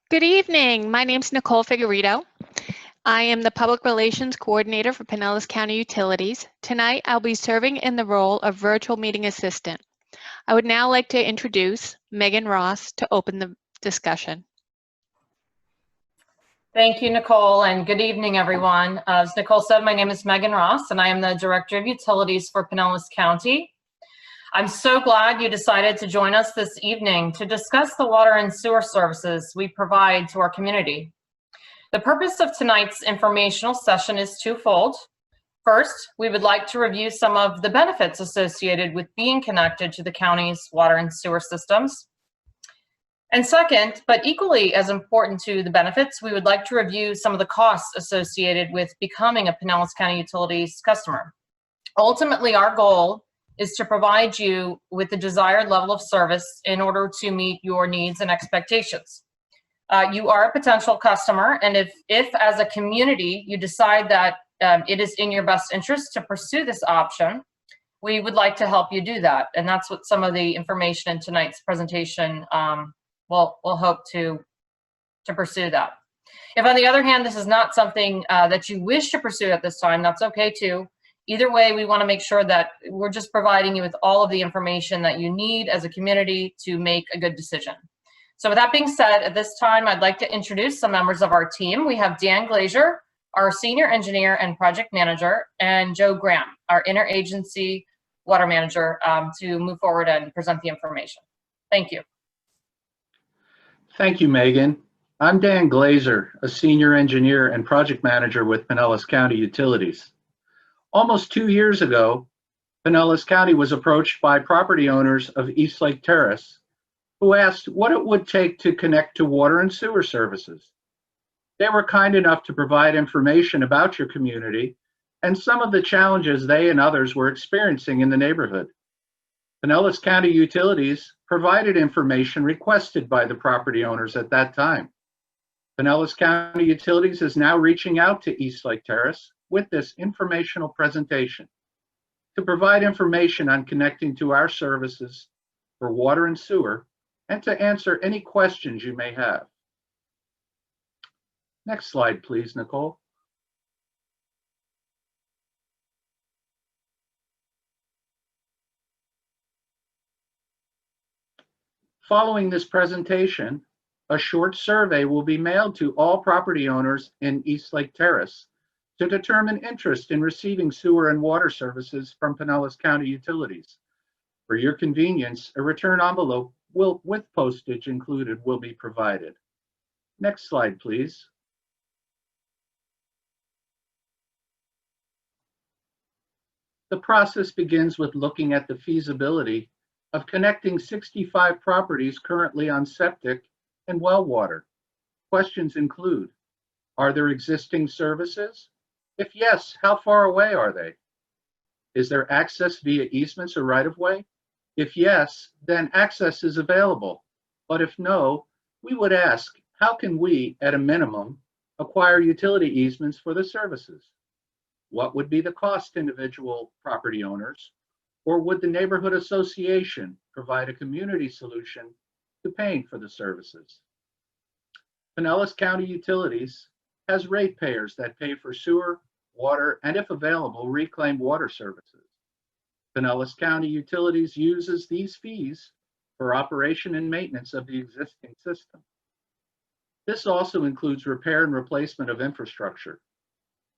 Good evening. My name is Nicole Figueredo. I am the Public Relations Coordinator for Pinellas County Utilities. Tonight, I'll be serving in the role of Virtual Meeting Assistant. I would now like to introduce Megan Ross to open the discussion. Thank you, Nicole, and good evening, everyone. As Nicole said, my name is Megan Ross, and I am the Director of Utilities for Pinellas County. I'm so glad you decided to join us this evening to discuss the water and sewer services we provide to our community. The purpose of tonight's informational session is twofold. First, we would like to review some of the benefits associated with being connected to the county's water and sewer systems. And second, but equally as important to the benefits, we would like to review some of the costs associated with becoming a Pinellas County Utilities customer. Ultimately, our goal is to provide you with the desired level of service in order to meet your needs and expectations. You are a potential customer, and if as a community you decide that it is in your best interest to pursue this option, we would like to help you do that. And that's what some of the information in tonight's presentation we'll hope to pursue that. If on the other hand, this is not something that you wish to pursue at this time, that's okay too. Either way, we want to make sure that we're just providing you with all of the information that you need as a community to make a good decision. So with that being said, at this time, I'd like to introduce some members of our team. We have Dan Glazer, our Senior Engineer and Project Manager, and Joe Graham, our Interagency Water Manager, to move forward and present the information. Thank you. Thank you, Megan. I'm Dan Glazer, a Senior Engineer and Project Manager with Pinellas County Utilities. Almost 2 years ago, Pinellas County was approached by property owners of East Lake Terrace who asked what it would take to connect to water and sewer services. They were kind enough to provide information about your community and some of the challenges they and others were experiencing in the neighborhood. Pinellas County Utilities provided information requested by the property owners at that time. Pinellas County Utilities is now reaching out to East Lake Terrace with this informational presentation to provide information on connecting to our services for water and sewer and to answer any questions you may have. Next slide, please, Nicole. Following this presentation, a short survey will be mailed to all property owners in East Lake Terrace to determine interest in receiving sewer and water services from Pinellas County Utilities. For your convenience, a return envelope with postage included will be provided. Next slide, please. The process begins with looking at the feasibility of connecting 65 properties currently on septic and well water. Questions include, are there existing services? If yes, how far away are they? Is there access via easements or right-of-way? If yes, then access is available. But if no, we would ask, how can we, at a minimum, acquire utility easements for the services? What would be the cost to individual property owners? Or would the neighborhood association provide a community solution to paying for the services? Pinellas County Utilities has ratepayers that pay for sewer, water, and if available, reclaimed water services. Pinellas County Utilities uses these fees for operation and maintenance of the existing system. This also includes repair and replacement of infrastructure.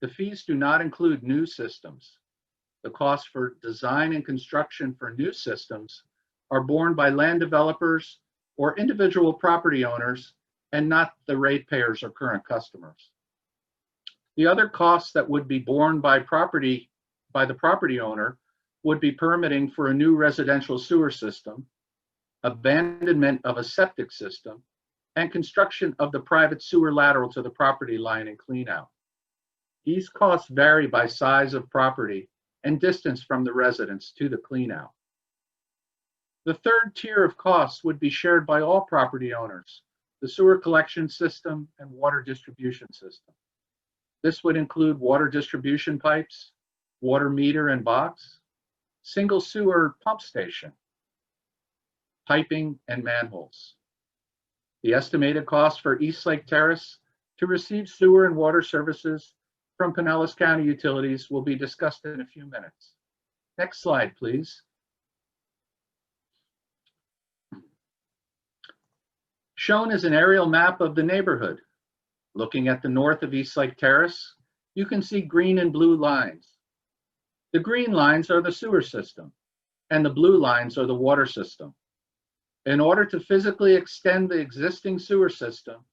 The fees do not include new systems. The costs for design and construction for new systems are borne by land developers or individual property owners and not the ratepayers or current customers. The other costs that would be borne by the property owner would be permitting for a new residential sewer system, abandonment of a septic system, and construction of the private sewer lateral to the property line and cleanout. These costs vary by size of property and distance from the residence to the cleanout. The third tier of costs would be shared by all property owners, the sewer collection system and water distribution system. This would include water distribution pipes, water meter and box, single sewer pump station, piping, and manholes. The estimated cost for East Lake Terrace to receive sewer and water services from Pinellas County Utilities will be discussed in a few minutes. Next slide, please. Shown is an aerial map of the neighborhood. Looking at the north of East Lake Terrace, you can see green and blue lines. The green lines are the sewer system, and the blue lines are the water system. In order to physically extend the existing sewer system,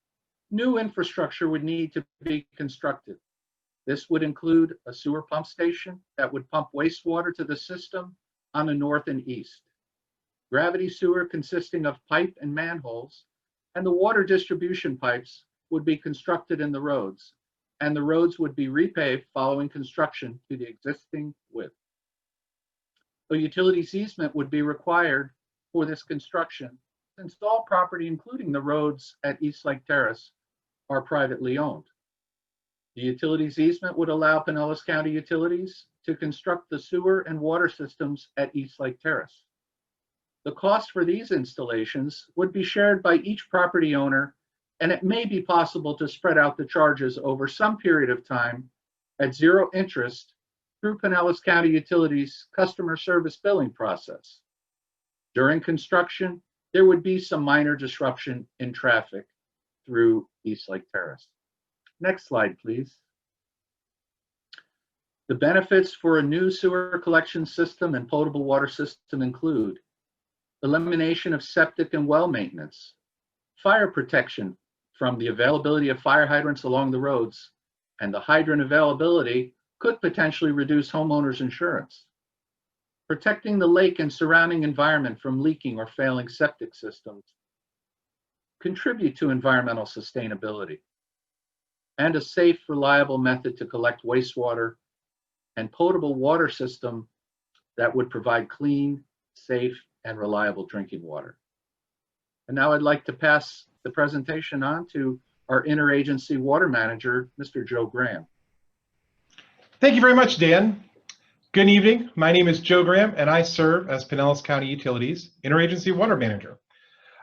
new infrastructure would need to be constructed. This would include a sewer pump station that would pump wastewater to the system on the north and east. Gravity sewer consisting of pipe and manholes, and the water distribution pipes would be constructed in the roads, and the roads would be repaved following construction to the existing width. A utilities easement would be required for this construction, since all property, including the roads at East Lake Terrace, are privately owned. The utilities easement would allow Pinellas County Utilities to construct the sewer and water systems at East Lake Terrace. The cost for these installations would be shared by each property owner, and it may be possible to spread out the charges over some period of time at zero interest through Pinellas County Utilities' customer service billing process. During construction, there would be some minor disruption in traffic through East Lake Terrace. Next slide, please. The benefits for a new sewer collection system and potable water system include elimination of septic and well maintenance, fire protection from the availability of fire hydrants along the roads, and the hydrant availability could potentially reduce homeowners' insurance. Protecting the lake and surrounding environment from leaking or failing septic systems, contribute to environmental sustainability, and a safe, reliable method to collect wastewater and potable water system that would provide clean, safe, and reliable drinking water. And now I'd like to pass the presentation on to our interagency water manager, Mr. Joe Graham. Thank you very much, Dan. Good evening. My name is Joe Graham, and I serve as Pinellas County Utilities Interagency Water Manager.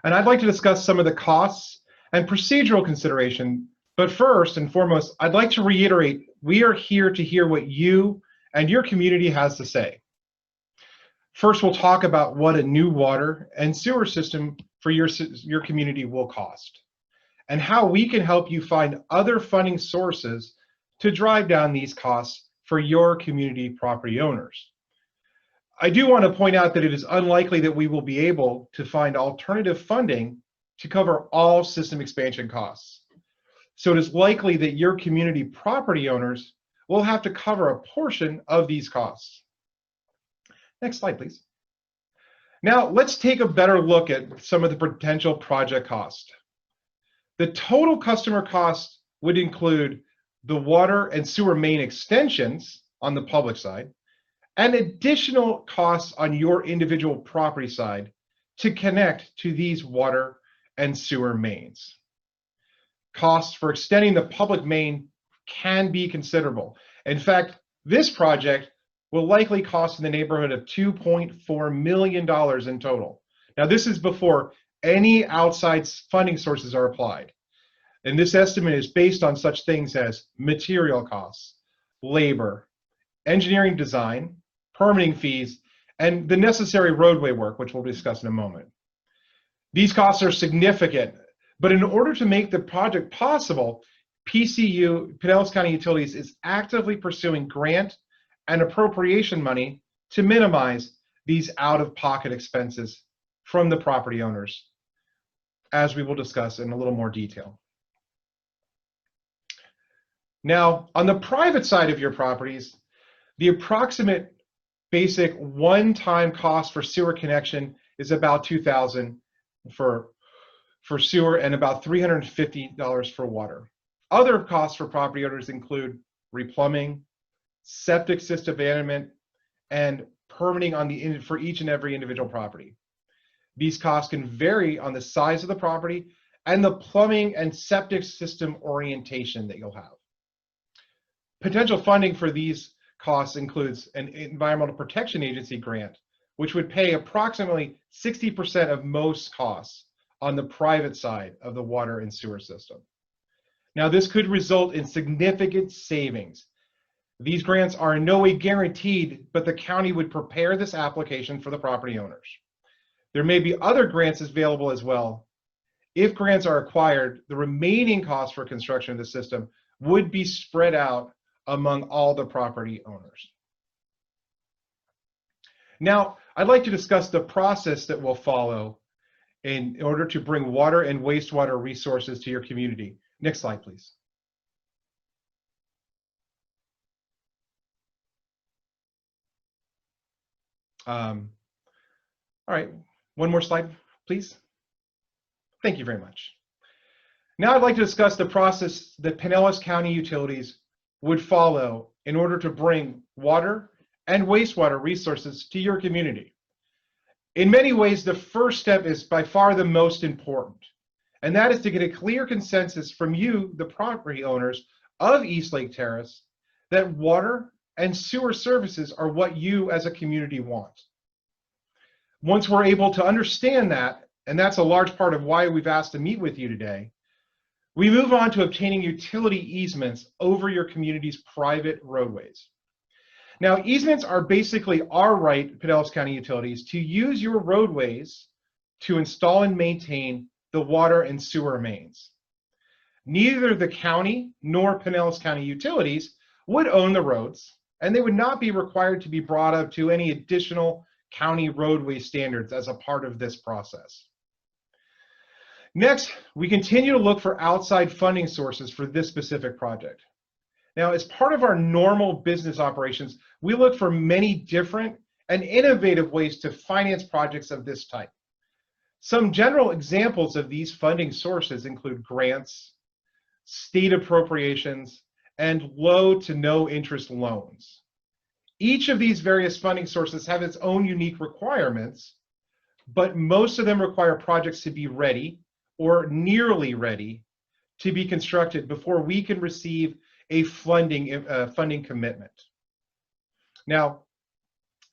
And I'd like to discuss some of the costs and procedural consideration. But first and foremost, I'd like to reiterate, we are here to hear what you and your community has to say. First, we'll talk about what a new water and sewer system for your community will cost, and how we can help you find other funding sources to drive down these costs for your community property owners. I do want to point out that it is unlikely that we will be able to find alternative funding to cover all system expansion costs. So it is likely that your community property owners will have to cover a portion of these costs. Next slide, please. Now let's take a better look at some of the potential project costs. The total customer cost would include the water and sewer main extensions on the public side, and additional costs on your individual property side to connect to these water and sewer mains. Costs for extending the public main can be considerable. In fact, this project will likely cost in the neighborhood of $2.4 million in total. Now, this is before any outside funding sources are applied. And this estimate is based on such things as material costs, labor, engineering design, permitting fees, and the necessary roadway work, which we'll discuss in a moment. These costs are significant, but in order to make the project possible, PCU, Pinellas County Utilities, is actively pursuing grant and appropriation money to minimize these out-of-pocket expenses from the property owners, as we will discuss in a little more detail. Now, on the private side of your properties, the approximate basic one-time cost for sewer connection is about $2,000 for sewer and about $350 for water. Other costs for property owners include replumbing, septic system abandonment, and permitting for each and every individual property. These costs can vary on the size of the property and the plumbing and septic system orientation that you'll have. Potential funding for these costs includes an Environmental Protection Agency grant, which would pay approximately 60% of most costs on the private side of the water and sewer system. Now, this could result in significant savings. These grants are in no way guaranteed, but the county would prepare this application for the property owners. There may be other grants available as well. If grants are acquired, the remaining costs for construction of the system would be spread out among all the property owners. Now, I'd like to discuss the process that will follow in order to bring water and wastewater resources to your community. Next slide, please. All right, one more slide, please. Thank you very much. Now I'd like to discuss the process that Pinellas County Utilities would follow in order to bring water and wastewater resources to your community. In many ways, the first step is by far the most important, and that is to get a clear consensus from you, the property owners of East Lake Terrace, that water and sewer services are what you as a community want. Once we're able to understand that, and that's a large part of why we've asked to meet with you today, we move on to obtaining utility easements over your community's private roadways. Now, easements are basically our right, Pinellas County Utilities, to use your roadways to install and maintain the water and sewer mains. Neither the county nor Pinellas County Utilities would own the roads, and they would not be required to be brought up to any additional county roadway standards as a part of this process. Next, we continue to look for outside funding sources for this specific project. Now, as part of our normal business operations, we look for many different and innovative ways to finance projects of this type. Some general examples of these funding sources include grants, state appropriations, and low to no interest loans. Each of these various funding sources have its own unique requirements, but most of them require projects to be ready or nearly ready to be constructed before we can receive a funding commitment. Now,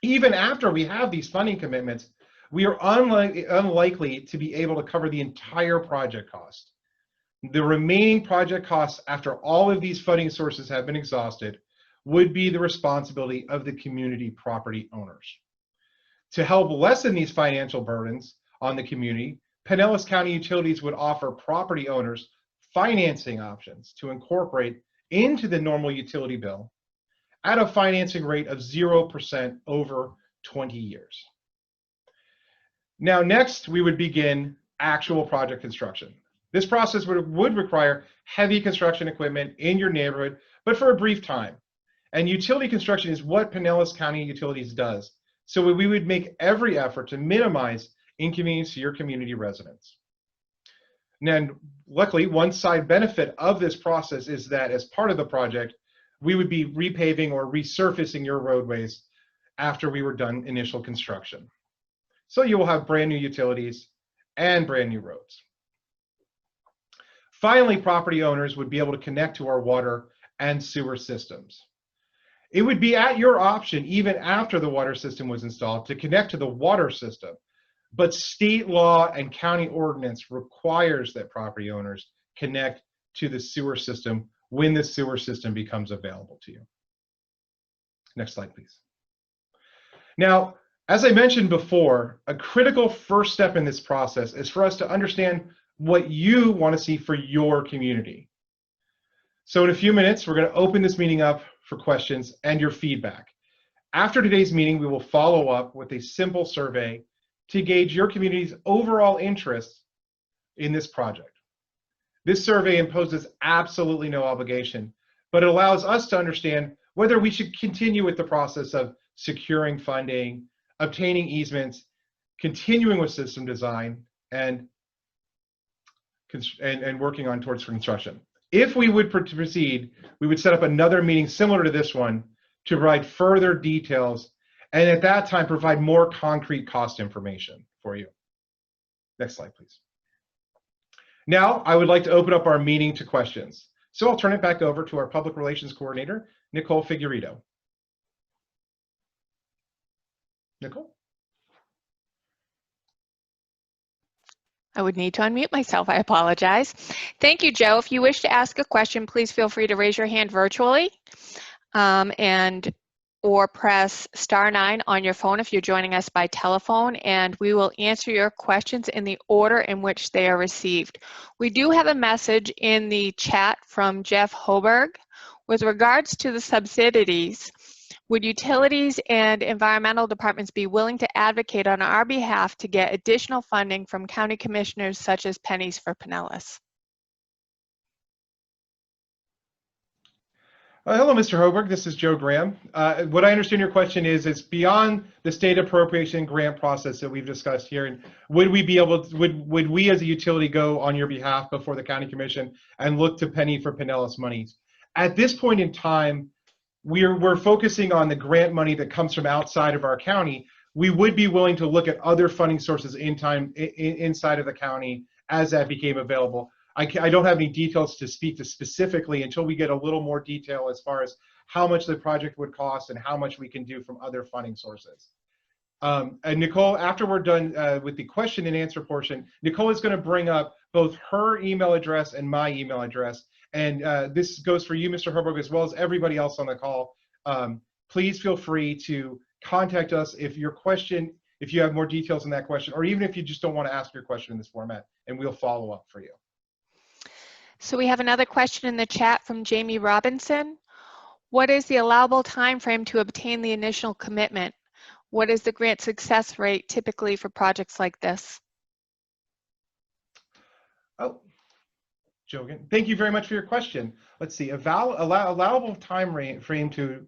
even after we have these funding commitments, we are unlikely to be able to cover the entire project cost. The remaining project costs after all of these funding sources have been exhausted would be the responsibility of the community property owners. To help lessen these financial burdens on the community, Pinellas County Utilities would offer property owners financing options to incorporate into the normal utility bill at a financing rate of 0% over 20 years. Now, next, we would begin actual project construction. This process would require heavy construction equipment in your neighborhood, but for a brief time. And utility construction is what Pinellas County Utilities does. So we would make every effort to minimize inconvenience to your community residents. And luckily, one side benefit of this process is that as part of the project, we would be repaving or resurfacing your roadways after we were done initial construction. So you will have brand new utilities and brand new roads. Finally, property owners would be able to connect to our water and sewer systems. It would be at your option, even after the water system was installed, to connect to the water system. But state law and county ordinance requires that property owners connect to the sewer system when the sewer system becomes available to you. Next slide, please. Now, as I mentioned before, a critical first step in this process is for us to understand what you want to see for your community. So in a few minutes, we're going to open this meeting up for questions and your feedback. After today's meeting, we will follow up with a simple survey to gauge your community's overall interest in this project. This survey imposes absolutely no obligation, but it allows us to understand whether we should continue with the process of securing funding, obtaining easements, continuing with system design, and working on towards construction. If we would proceed, we would set up another meeting similar to this one to provide further details, and at that time provide more concrete cost information for you. Next slide, please. Now, I would like to open up our meeting to questions. So I'll turn it back over to our Public Relations Coordinator, Nicole Figueredo. Nicole? I would need to unmute myself. I apologize. Thank you, Joe. If you wish to ask a question, please feel free to raise your hand virtually or press *9 on your phone if you're joining us by telephone, and we will answer your questions in the order in which they are received. We do have a message in the chat from Jeff Hoberg. With regards to the subsidies, would utilities and environmental departments be willing to advocate on our behalf to get additional funding from county commissioners such as Pennies for Pinellas? Hello, Mr. Hoberg. This is Joe Graham. What I understand your question is, it's beyond the state appropriation grant process that we've discussed here. And would we be able to, would we as a utility go on your behalf before the county commission and look to Penny for Pinellas monies? At this point in time, we're focusing on the grant money that comes from outside of our county. We would be willing to look at other funding sources inside of the county as that became available. I don't have any details to speak to specifically until we get a little more detail as far as how much the project would cost and how much we can do from other funding sources. And Nicole, after we're done with the question and answer portion, Nicole is going to bring up both her email address and my email address. And this goes for you, Mr. Hoberg, as well as everybody else on the call. Please feel free to contact us if your question, if you have more details on that question, or even if you just don't want to ask your question in this format, and we'll follow up for you. So we have another question in the chat from Jamie Robinson. What is the allowable time frame to obtain the initial commitment? What is the grant success rate typically for projects like this? Oh, Joe, again, thank you very much for your question. Let's see, allowable time frame to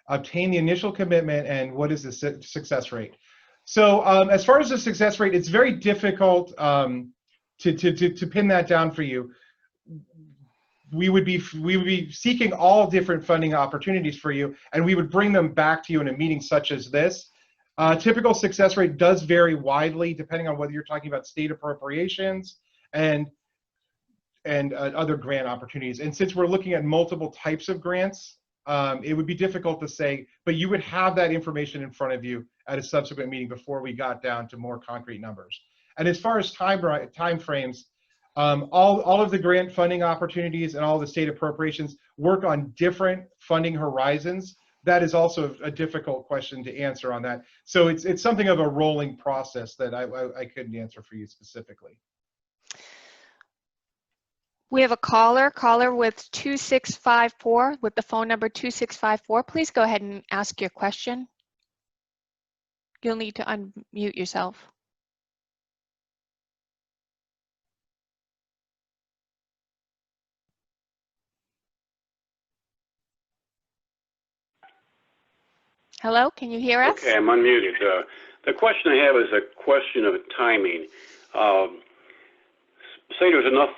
obtain the initial commitment, and what is the success rate? So as far as the success rate, it's very difficult to pin that down for you. We would be seeking all different funding opportunities for you, and we would bring them back to you in a meeting such as this. Typical success rate does vary widely depending on whether you're talking about state appropriations and other grant opportunities. And since we're looking at multiple types of grants, it would be difficult to say, but you would have that information in front of you at a subsequent meeting before we got down to more concrete numbers. And as far as time frames, all of the grant funding opportunities and all the state appropriations work on different funding horizons. That is also a difficult question to answer on that. So it's something of a rolling process that I couldn't answer for you specifically. We have a caller with 2654 with the phone number 2654. Please go ahead and ask your question. You'll need to unmute yourself. Hello, can you hear us? Okay, I'm unmuted. The question I have is a question of timing. Say there's enough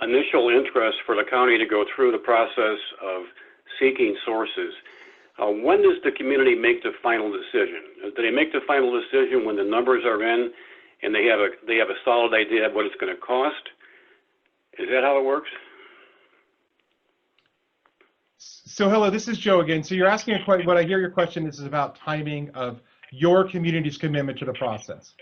initial interest for the county to go through the process of seeking sources. When does the community make the final decision? Do they make the final decision when the numbers are in and they have a solid idea of what it's going to cost? Is that how it works? So hello, this is Joe again. So you're asking a question, what I hear your question is about timing of your community's commitment to the process.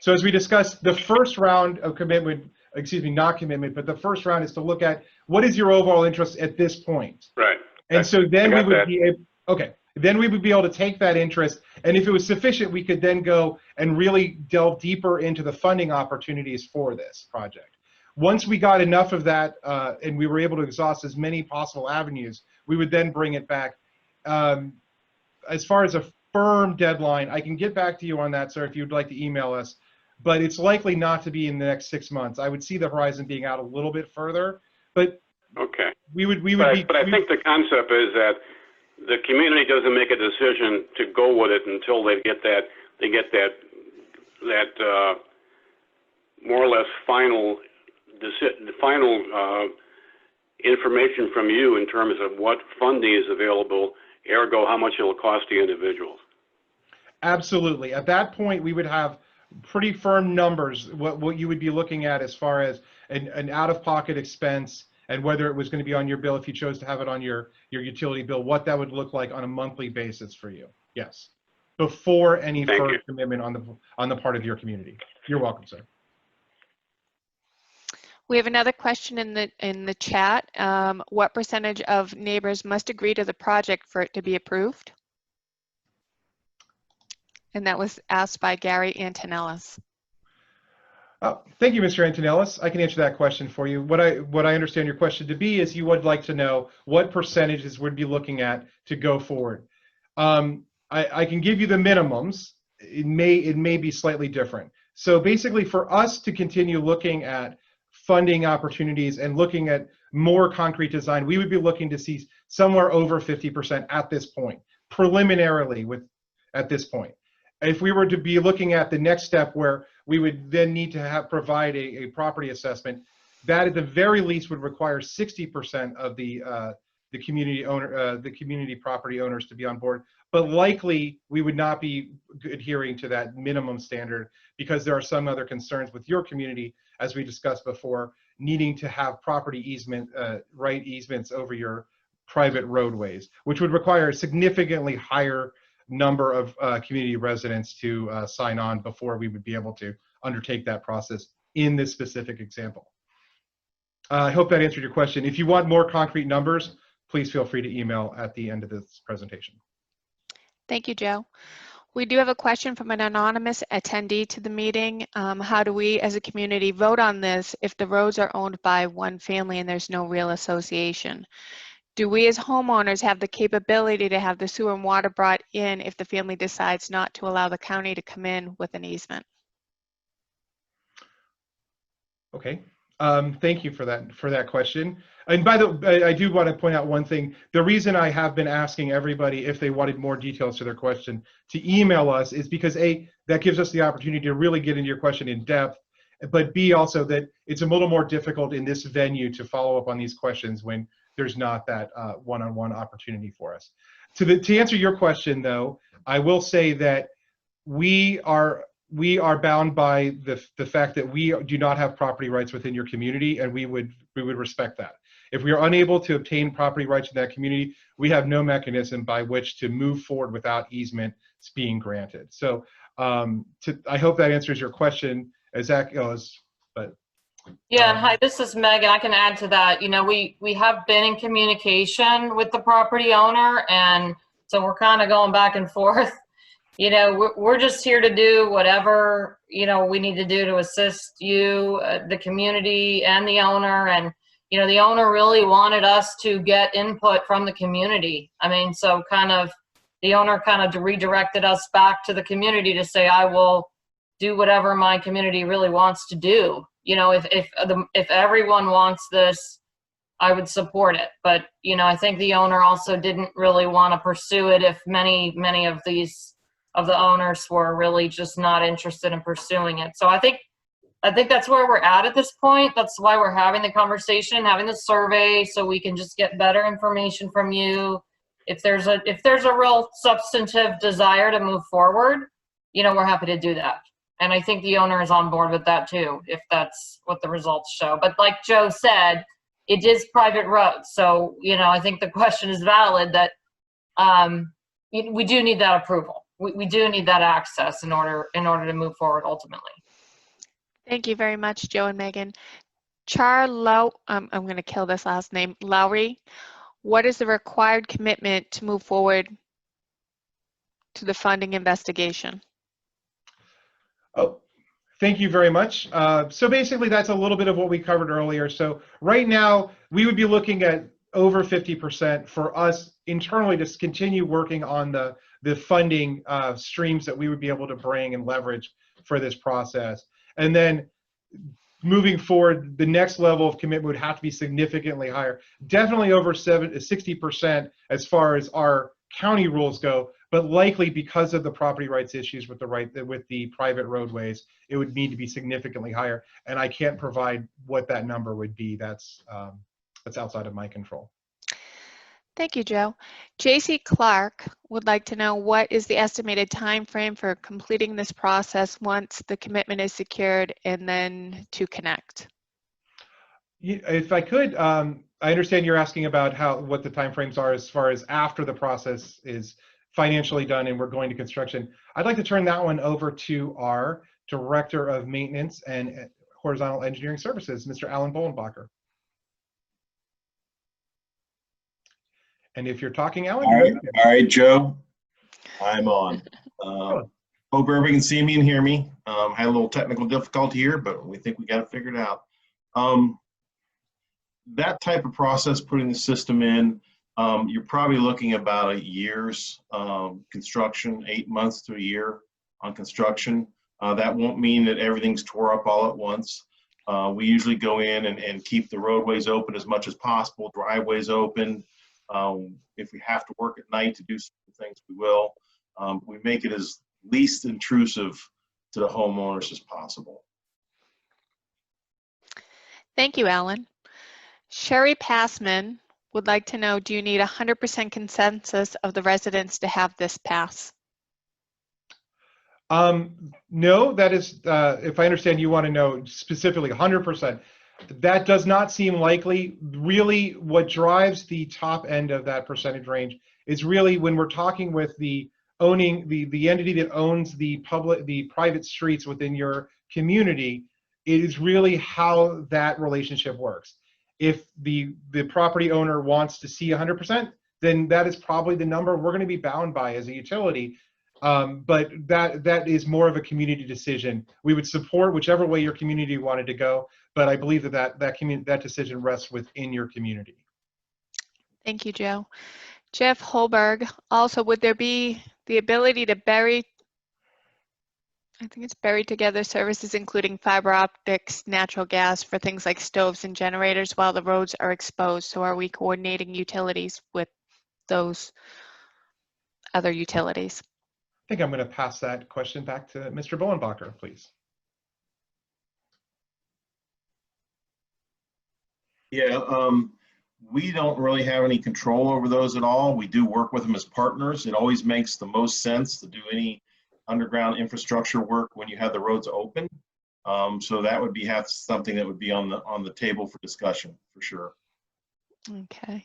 So as we discussed, the first round of commitment, excuse me, not commitment, but the first round is to look at what is your overall interest at this point. Right. And so then we would be able, okay, then we would be able to take that interest, and if it was sufficient, we could then go and really delve deeper into the funding opportunities for this project. Once we got enough of that and we were able to exhaust as many possible avenues, we would then bring it back. As far as a firm deadline, I can get back to you on that, sir, if you'd like to email us, but it's likely not to be in the next 6 months. I would see the horizon being out a little bit further, but okay. But I think the concept is that the community doesn't make a decision to go with it until they get that more or less final information from you in terms of what funding is available, ergo how much it will cost the individuals. Absolutely. At that point, we would have pretty firm numbers, what you would be looking at as far as an out-of-pocket expense and whether it was going to be on your bill if you chose to have it on your utility bill, what that would look like on a monthly basis for you. Yes. Before any further commitment on the part of your community. You're welcome, sir. We have another question in the chat. What percentage of neighbors must agree to the project for it to be approved? And that was asked by Gary Antonellis. Thank you, Mr. Antonellis. I can answer that question for you. What I understand your question to be is you would like to know what percentages we'd be looking at to go forward. I can give you the minimums. It may be slightly different. So basically, for us to continue looking at funding opportunities and looking at more concrete design, we would be looking to see somewhere over 50% at this point, preliminarily at this point. If we were to be looking at the next step where we would then need to provide a property assessment, that at the very least would require 60% of the community property owners to be on board. But likely we would not be adhering to that minimum standard because there are some other concerns with your community, as we discussed before, needing to have property easements over your private roadways, which would require a significantly higher number of community residents to sign on before we would be able to undertake that process in this specific example. I hope that answered your question. If you want more concrete numbers, please feel free to email at the end of this presentation. Thank you, Joe. We do have a question from an anonymous attendee to the meeting. How do we as a community vote on this if the roads are owned by one family and there's no real association? Do we as homeowners have the capability to have the sewer and water brought in if the family decides not to allow the county to come in with an easement? Okay, thank you for that question. And by the way, I do want to point out one thing. The reason I have been asking everybody if they wanted more details to their question to email us is because A, that gives us the opportunity to really get into your question in depth, but B, also that it's a little more difficult in this venue to follow up on these questions when there's not that one-on-one opportunity for us. To answer your question, though, I will say that we are bound by the fact that we do not have property rights within your community, and we would respect that. If we are unable to obtain property rights in that community, we have no mechanism by which to move forward without easements being granted. So I hope that answers your question as that goes. But yeah, hi, this is Megan. I can add to that. You know, we have been in communication with the property owner, and so we're kind of going back and forth. You know, we're just here to do whatever, you know, we need to do to assist you, the community, and the owner. And, you know, the owner really wanted us to get input from the community. I mean, so the owner kind of redirected us back to the community to say, I will do whatever my community really wants to do. You know, if everyone wants this, I would support it. But, you know, I think the owner also didn't really want to pursue it if many of the owners were really just not interested in pursuing it. So I think that's where we're at this point. That's why we're having the conversation, having the survey, so we can just get better information from you. If there's a real substantive desire to move forward, you know, we're happy to do that. And I think the owner is on board with that too, if that's what the results show. But like Joe said, it is private roads. So, you know, I think the question is valid that we do need that approval. We do need that access in order to move forward ultimately. Thank you very much, Joe and Megan. I'm going to kill this last name, Lowry. What is the required commitment to move forward to the funding investigation? Oh, thank you very much. So basically, that's a little bit of what we covered earlier. So right now, we would be looking at over 50% for us internally to continue working on the funding streams that we would be able to bring and leverage for this process. And then moving forward, the next level of commitment would have to be significantly higher, definitely over 60% as far as our county rules go, but likely because of the property rights issues with the private roadways, it would need to be significantly higher. And I can't provide what that number would be. That's outside of my control. Thank you, Joe. J.C. Clark would like to know, what is the estimated time frame for completing this process once the commitment is secured and then to connect? If I could, I understand you're asking about what the timeframes are as far as after the process is financially done and we're going to construction. I'd like to turn that one over to our Director of Maintenance and Horizontal Engineering Services, Mr. Alan Bolenbacher. And if you're talking, Alan, All right, Joe, I'm on. Hope everybody can see me and hear me. Had a little technical difficulty here, but we think we got it figured out. That type of process, putting the system in, you're probably looking about a year's construction, 8 months to a year on construction. That won't mean that everything's tore up all at once. We usually go in and keep the roadways open as much as possible, driveways open. If we have to work at night to do certain things, we will. We make it as least intrusive to the homeowners as possible. Thank you, Alan. Sherry Passman would like to know, do you need 100% consensus of the residents to have this pass? No, that is, if I understand, you want to know specifically 100%. That does not seem likely. Really, what drives the top end of that percentage range is really when we're talking with the entity that owns the private streets within your community. It is really how that relationship works. If the property owner wants to see 100%, then that is probably the number we're going to be bound by as a utility. But that is more of a community decision. We would support whichever way your community wanted to go, but I believe that decision rests within your community. Thank you, Joe. Jeff Holberg, also, would there be the ability to bury together services including fiber optics, natural gas for things like stoves and generators while the roads are exposed? So are we coordinating utilities with those other utilities? I think I'm going to pass that question back to Mr. Bolenbacher, please. Yeah, we don't really have any control over those at all. We do work with them as partners. It always makes the most sense to do any underground infrastructure work when you have the roads open. So that would have something that would be on the table for discussion for sure. Okay.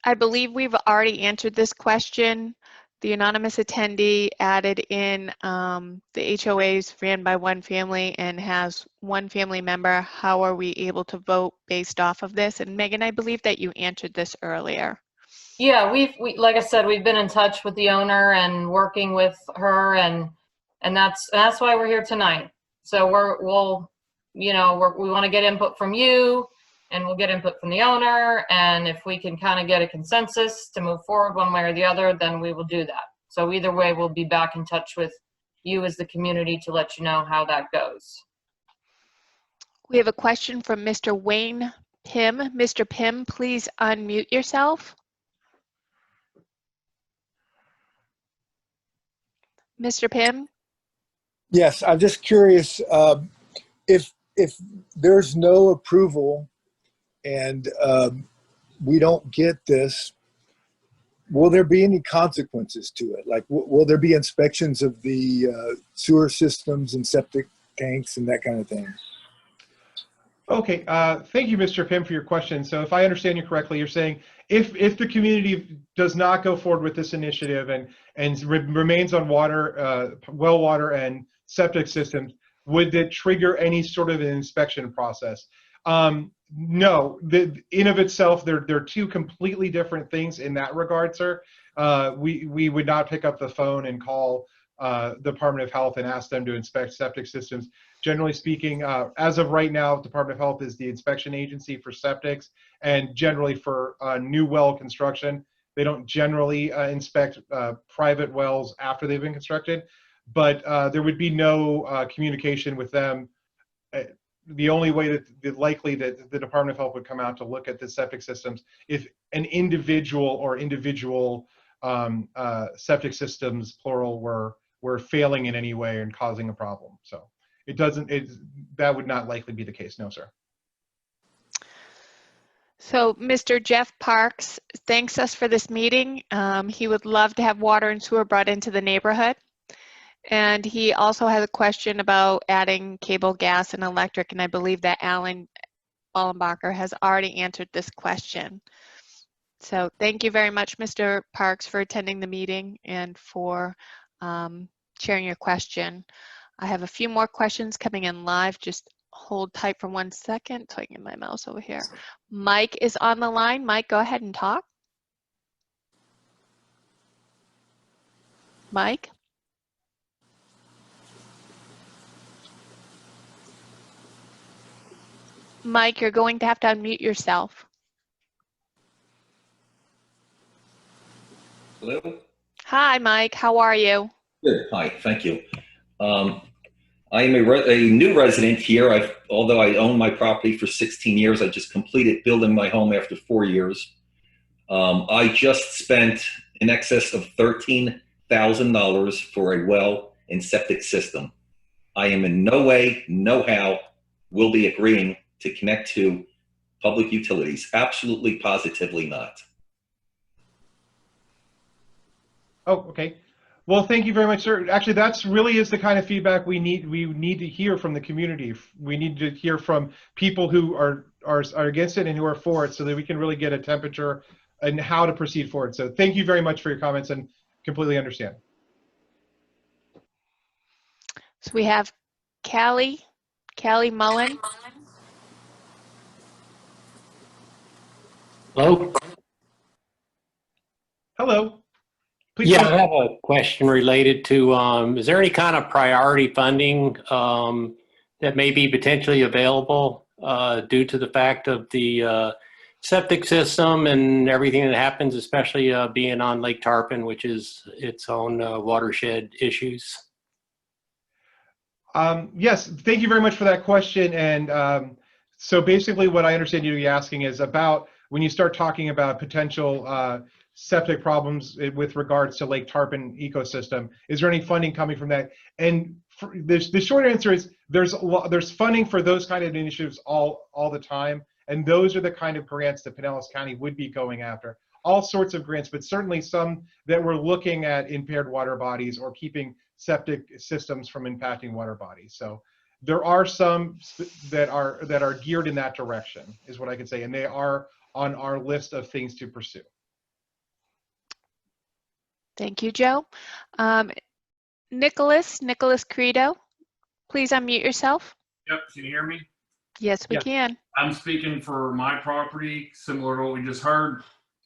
I believe we've already answered this question. The anonymous attendee added in the HOAs ran by one family and has one family member. How are we able to vote based off of this? And Megan, I believe that you answered this earlier. Yeah, we like I said, we've been in touch with the owner and working with her, and that's why we're here tonight. So we want to get input from you, and we'll get input from the owner, and if we can kind of get a consensus to move forward one way or the other, then we will do that. So either way, we'll be back in touch with you as the community to let you know how that goes. We have a question from Mr. Wayne Pym. Mr. Pym, please unmute yourself. Mr. Pym? Yes, I'm just curious, if there's no approval and we don't get this, will there be any consequences to it? Like, will there be inspections of the sewer systems and septic tanks and that kind of thing? Okay, thank you, Mr. Pym, for your question. So if I understand you correctly, you're saying if the community does not go forward with this initiative and remains on water, well water and septic systems, would it trigger any sort of an inspection process? No, in of itself, they're two completely different things in that regard, sir. We would not pick up the phone and call the Department of Health and ask them to inspect septic systems. Generally speaking, as of right now, Department of Health is the inspection agency for septics, and generally for new well construction. They don't generally inspect private wells after they've been constructed, but there would be no communication with them. The only way that likely that the Department of Health would come out to look at the septic systems if an individual septic systems, plural, were failing in any way and causing a problem. So that would not likely be the case, no, sir. So Mr. Jeff Parks thanks us for this meeting. He would love to have water and sewer brought into the neighborhood. And he also has a question about adding cable, gas, and electric, and I believe that Alan Bolenbacher has already answered this question. So thank you very much, Mr. Parks, for attending the meeting and for sharing your question. I have a few more questions coming in live. Just hold tight for 1 second so I can get my mouse over here. Mike is on the line. Mike, go ahead and talk. Mike? Mike, you're going to have to unmute yourself. Hello? Hi, Mike. How are you? Good. Hi, thank you. I am a new resident here. Although I own my property for 16 years, I just completed building my home after 4 years. I just spent in excess of $13,000 for a well and septic system. I am in no way, no how, will be agreeing to connect to public utilities. Absolutely, positively not. Oh, okay. Well, thank you very much, sir. Actually, that's really is the kind of feedback we need. We need to hear from the community. We need to hear from people who are against it and who are for it, so that we can really get a temperature and how to proceed forward. So thank you very much for your comments, and completely understand. So we have Callie Mullen. Hello? Hello. Please Yeah, I have a question related to, is there any kind of priority funding that may be potentially available due to the fact of the septic system and everything that happens, especially being on Lake Tarpon, which is its own watershed issues? Yes, thank you very much for that question. And so basically what I understand you to be asking is about when you start talking about potential septic problems with regards to Lake Tarpon ecosystem, is there any funding coming from that? And the short answer is there's funding for those kind of initiatives all the time. And those are the kind of grants that Pinellas County would be going after. All sorts of grants, but certainly some that we're looking at impaired water bodies or keeping septic systems from impacting water bodies. So there are some that are geared in that direction, is what I can say, and they are on our list of things to pursue. Thank you, Joe. Nicholas Credo, please unmute yourself. Yep, can you hear me? Yes, we can. I'm speaking for my property, similar to what we just heard.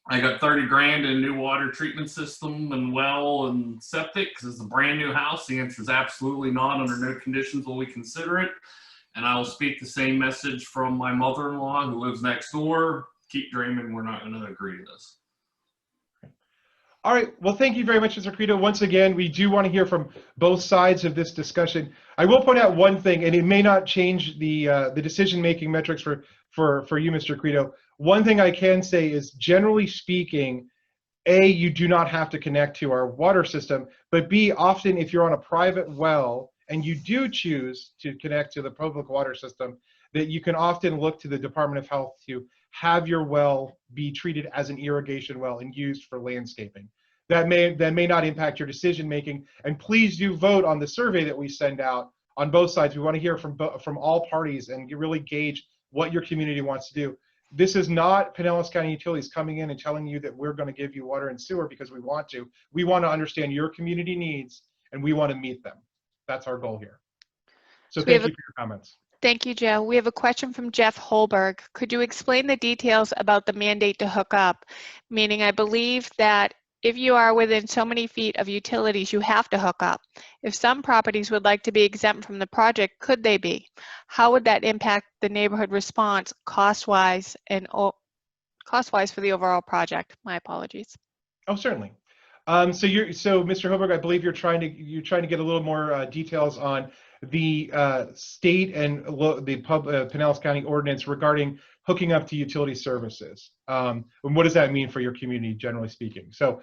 I got 30 grand in new water treatment system and well and septic because it's a brand new house. The answer is absolutely not. Under no conditions will we consider it. And I will speak the same message from my mother-in-law who lives next door. Keep dreaming, we're not going to agree to this. All right, well, thank you very much, Mr. Credo. Once again, we do want to hear from both sides of this discussion. I will point out one thing, and it may not change the decision-making metrics for you, Mr. Credo. One thing I can say is, generally speaking, A, you do not have to connect to our water system, but B, often if you're on a private well and you do choose to connect to the public water system, that you can often look to the Department of Health to have your well be treated as an irrigation well and used for landscaping. That may not impact your decision making, and please do vote on the survey that we send out on both sides. We want to hear from all parties and really gauge what your community wants to do. This is not Pinellas County Utilities coming in and telling you that we're going to give you water and sewer because we want to. We want to understand your community needs and we want to meet them. That's our goal here. So thank you for your comments. Thank you, Joe. We have a question from Jeff Holberg. Could you explain the details about the mandate to hook up? Meaning, I believe that if you are within so many feet of utilities, you have to hook up. If some properties would like to be exempt from the project, could they be? How would that impact the neighborhood response cost-wise and cost-wise for the overall project? My apologies. Oh, certainly. So Mr. Holberg, I believe you're trying to get a little more details on the state and the Pinellas County ordinance regarding hooking up to utility services. And what does that mean for your community, generally speaking? So,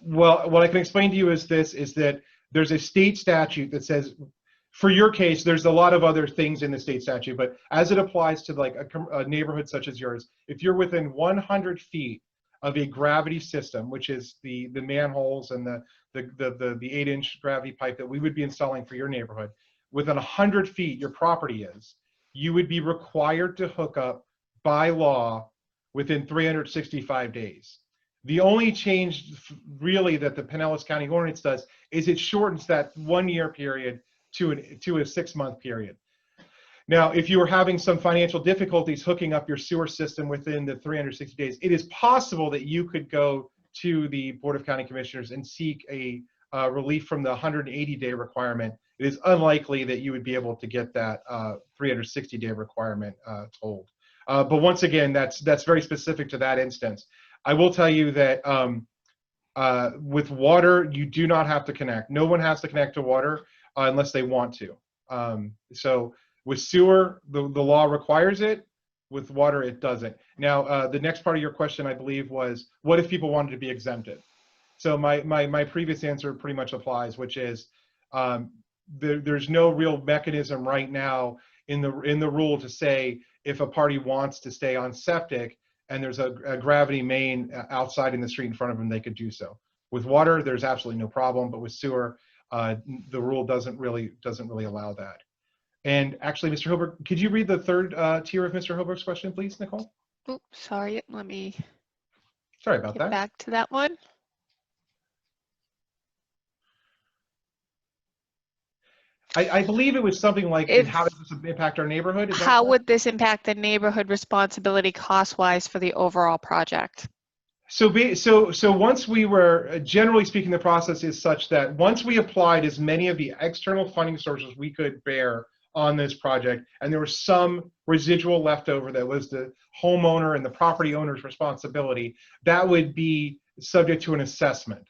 well, what I can explain to you is that there's a state statute that says, for your case, there's a lot of other things in the state statute, but as it applies to like a neighborhood such as yours, if you're within 100 feet of a gravity system, which is the manholes and the 8-inch gravity pipe that we would be installing for your neighborhood, within 100 feet your property is, you would be required to hook up by law within 365 days. The only change really that the Pinellas County ordinance does is it shortens that 1 year period to a 6-month period. Now, if you were having some financial difficulties hooking up your sewer system within the 360 days, it is possible that you could go to the Board of County Commissioners and seek a relief from the 180-day requirement. It is unlikely that you would be able to get that 360-day requirement told. But once again, that's very specific to that instance. I will tell you that with water, you do not have to connect. No one has to connect to water unless they want to. So with sewer, the law requires it. With water, it doesn't. Now, the next part of your question, I believe, was what if people wanted to be exempted? So my previous answer pretty much applies, which is there's no real mechanism right now in the rule to say if a party wants to stay on septic and there's a gravity main outside in the street in front of them, they could do so. With water, there's absolutely no problem, but with sewer, the rule doesn't really allow that. And actually, Mr. Hilberg, could you read the third tier of Mr. Hilberg's question, please, Nicole? Oops, sorry, let me Sorry about get that. back to that one. I believe it was something like, how does this impact our neighborhood? How would this impact the neighborhood responsibility cost-wise for the overall project? So once we were, generally speaking, the process is such that once we applied as many of the external funding sources we could bear on this project, and there was some residual left over that was the homeowner and the property owner's responsibility, that would be subject to an assessment.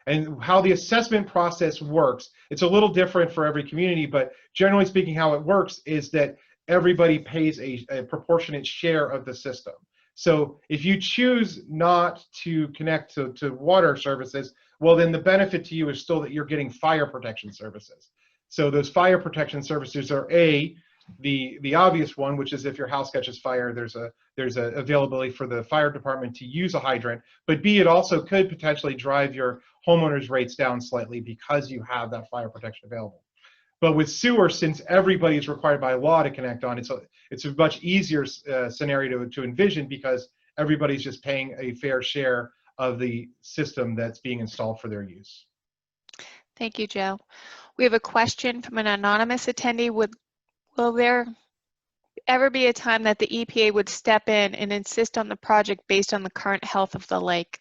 And how the assessment process works, it's a little different for every community, but generally speaking, how it works is that everybody pays a proportionate share of the system. So if you choose not to connect to water services, well, then the benefit to you is still that you're getting fire protection services. So those fire protection services are the obvious one, which is if your house catches fire, there's a availability for the fire department to use a hydrant. But B, it also could potentially drive your homeowners' rates down slightly because you have that fire protection available. But with sewer, since everybody is required by law to connect on, it's a much easier scenario to envision because everybody's just paying a fair share of the system that's being installed for their use. Thank you, Joe. We have a question from an anonymous attendee. Will there ever be a time that the EPA would step in and insist on the project based on the current health of the lake?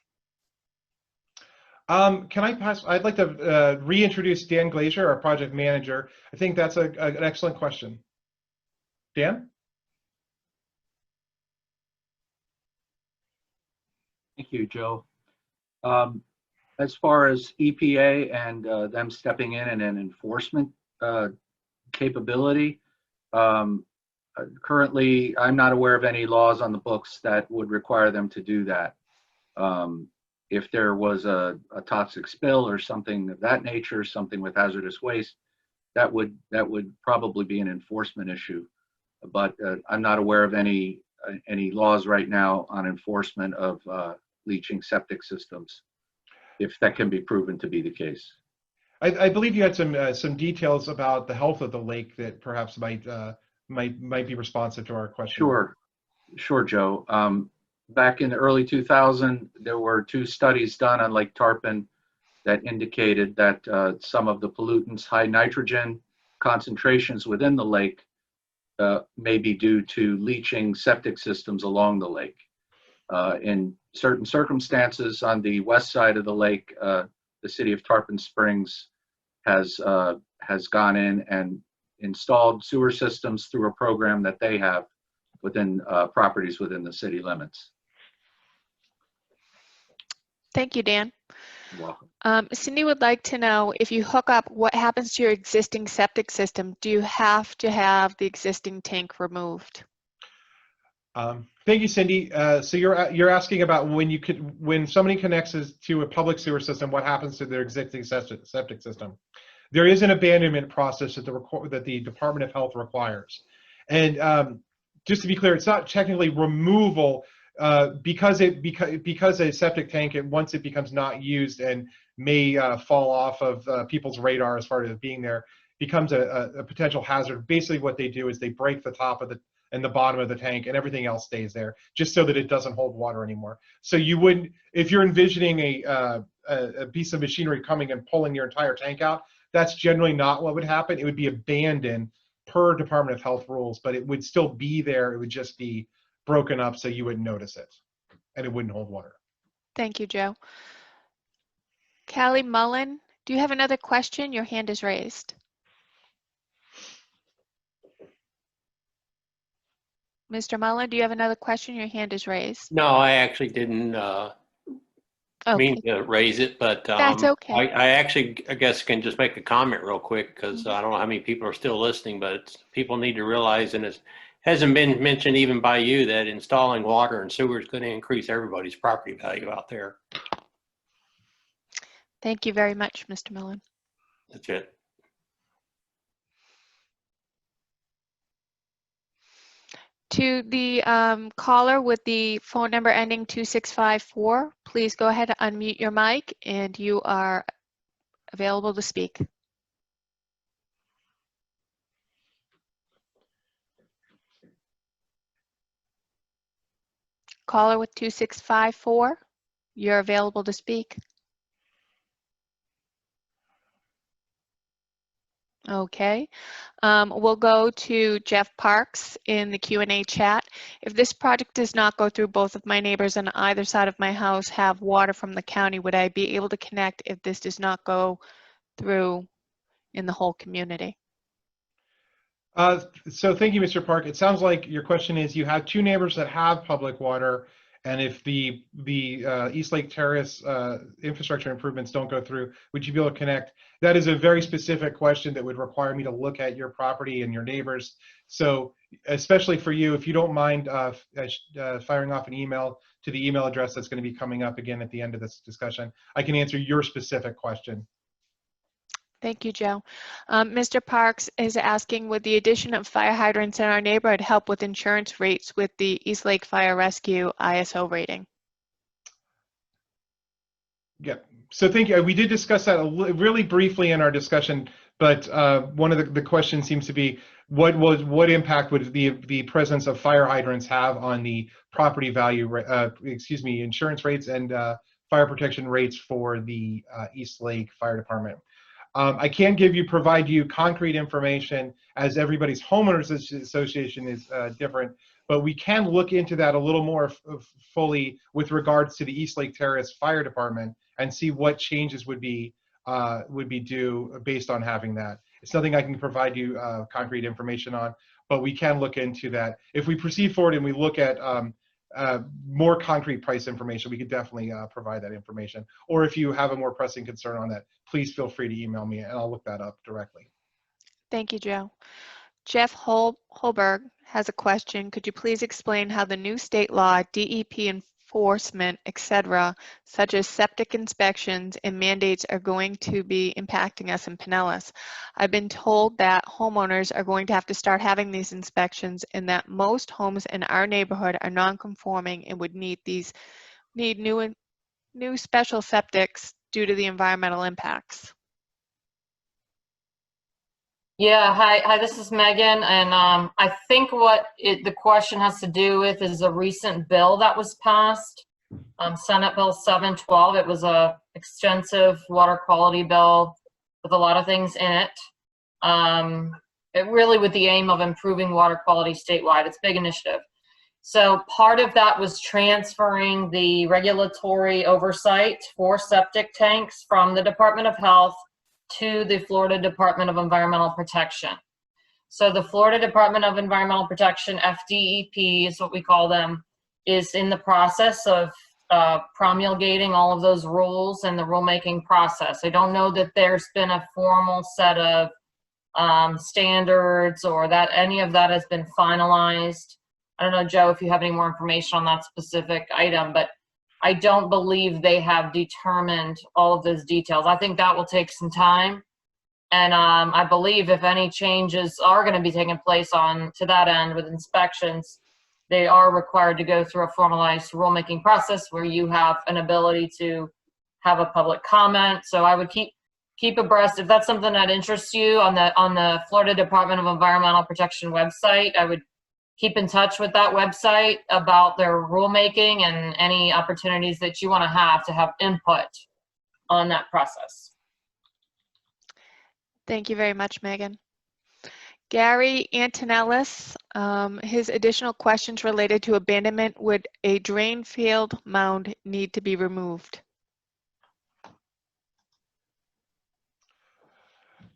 Can I pass? I'd like to reintroduce Dan Glazier, our project manager. I think that's an excellent question. Dan? Thank you, Joe. As far as EPA and them stepping in and an enforcement capability, currently I'm not aware of any laws on the books that would require them to do that. If there was a toxic spill or something of that nature, something with hazardous waste, that would probably be an enforcement issue. But I'm not aware of any laws right now on enforcement of leaching septic systems, if that can be proven to be the case. I believe you had some details about the health of the lake that perhaps might be responsive to our question. Sure, Joe. Back in the early 2000s, there were 2 studies done on Lake Tarpon that indicated that some of the pollutants, high nitrogen concentrations within the lake, may be due to leaching septic systems along the lake. In certain circumstances on the west side of the lake, the city of Tarpon Springs has gone in and installed sewer systems through a program that they have within properties within the city limits. Thank you, Dan. You're welcome. Cindy would like to know, if you hook up, what happens to your existing septic system? Do you have to have the existing tank removed? Thank you, Cindy. So you're asking about when somebody connects to a public sewer system, what happens to their existing septic system? There is an abandonment process that the Department of Health requires, and just to be clear, it's not technically removal because a septic tank, once it becomes not used and may fall off of people's radar as far as being there, becomes a potential hazard. Basically, what they do is they break the top of and the bottom of the tank, and everything else stays there, just so that it doesn't hold water anymore. So you wouldn't, if you're envisioning a piece of machinery coming and pulling your entire tank out, That's generally not what would happen. It would be abandoned per Department of Health rules, but it would still be there. It would just be broken up so you wouldn't notice it, and it wouldn't hold water. Thank you, Joe. Callie Mullen, do you have another question? Your hand is raised. Mr. Mullen, do you have another question? Your hand is raised. No, I actually didn't mean Okay, to raise it, but that's okay. I actually, I guess, can just make a comment real quick because I don't know how many people are still listening, but people need to realize, and it hasn't been mentioned even by you, that installing water and sewer is going to increase everybody's property value out there. Thank you very much, Mr. Mullen. That's it. To the caller with the phone number ending 2654, please go ahead and unmute your mic and you are available to speak. Caller with 2654, you're available to speak. Okay, we'll go to Jeff Parks in the Q&A chat. If this project does not go through, both of my neighbors on either side of my house have water from the county. Would I be able to connect if this does not go through in the whole community? So thank you, Mr. Park. It sounds like your question is you have two neighbors that have public water, and if the East Lake Terrace infrastructure improvements don't go through, would you be able to connect? That is a very specific question that would require me to look at your property and your neighbors. So especially for you, if you don't mind firing off an email to the email address that's going to be coming up again at the end of this discussion, I can answer your specific question. Thank you, Joe. Mr. Parks is asking, would the addition of fire hydrants in our neighborhood help with insurance rates with the East Lake Fire Rescue ISO rating? Yeah, so thank you. We did discuss that really briefly in our discussion, but one of the questions seems to be, what impact would the presence of fire hydrants have on the property value, insurance rates and fire protection rates for the East Lake Fire Department? I can't provide you concrete information, as everybody's homeowners association is different, but we can look into that a little more fully with regards to the East Lake Terrace Fire Department and see what changes would be due based on having that. It's nothing I can provide you concrete information on, but we can look into that. If we proceed forward and we look at more concrete price information, we could definitely provide that information. Or if you have a more pressing concern on that, please feel free to email me and I'll look that up directly. Thank you, Joe. Jeff Holberg has a question. Could you please explain how the new state law, DEP enforcement, etc., such as septic inspections and mandates are going to be impacting us in Pinellas? I've been told that homeowners are going to have to start having these inspections and that most homes in our neighborhood are non-conforming and would need new special septics due to the environmental impacts. Yeah, hi, this is Megan, and I think what the question has to do with is a recent bill that was passed, Senate Bill 712. It was a extensive water quality bill with a lot of things in it. It really with the aim of improving water quality statewide. It's a big initiative. So part of that was transferring the regulatory oversight for septic tanks from the Department of Health to the Florida Department of Environmental Protection. So the Florida Department of Environmental Protection, FDEP is what we call them, is in the process of promulgating all of those rules and the rulemaking process. I don't know that there's been a formal set of standards or that any of that has been finalized. I don't know, Joe, if you have any more information on that specific item, but I don't believe they have determined all of those details. I think that will take some time. And I believe if any changes are going to be taking place to that end with inspections, they are required to go through a formalized rulemaking process where you have an ability to have a public comment. So I would keep abreast. If that's something that interests you on the Florida Department of Environmental Protection website, I would keep in touch with that website about their rulemaking and any opportunities that you want to have input on that process. Thank you very much, Megan. Gary Antonellis, his additional questions related to abandonment. Would a drain field mound need to be removed?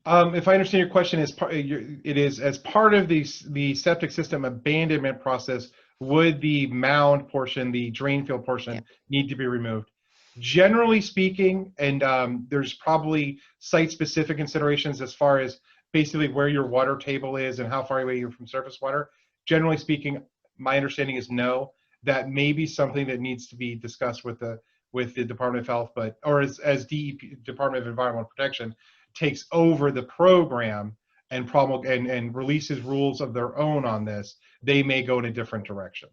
If I understand your question, it is as part of the septic system abandonment process, would the mound portion, the drain field portion, need to be removed? Generally speaking, and there's probably site-specific considerations as far as basically where your water table is and how far away you're from surface water. Generally speaking, my understanding is no. That may be something that needs to be discussed with the Department of Health, or as DEP, Department of Environmental Protection, takes over the program and and releases rules of their own on this, they may go in a different direction.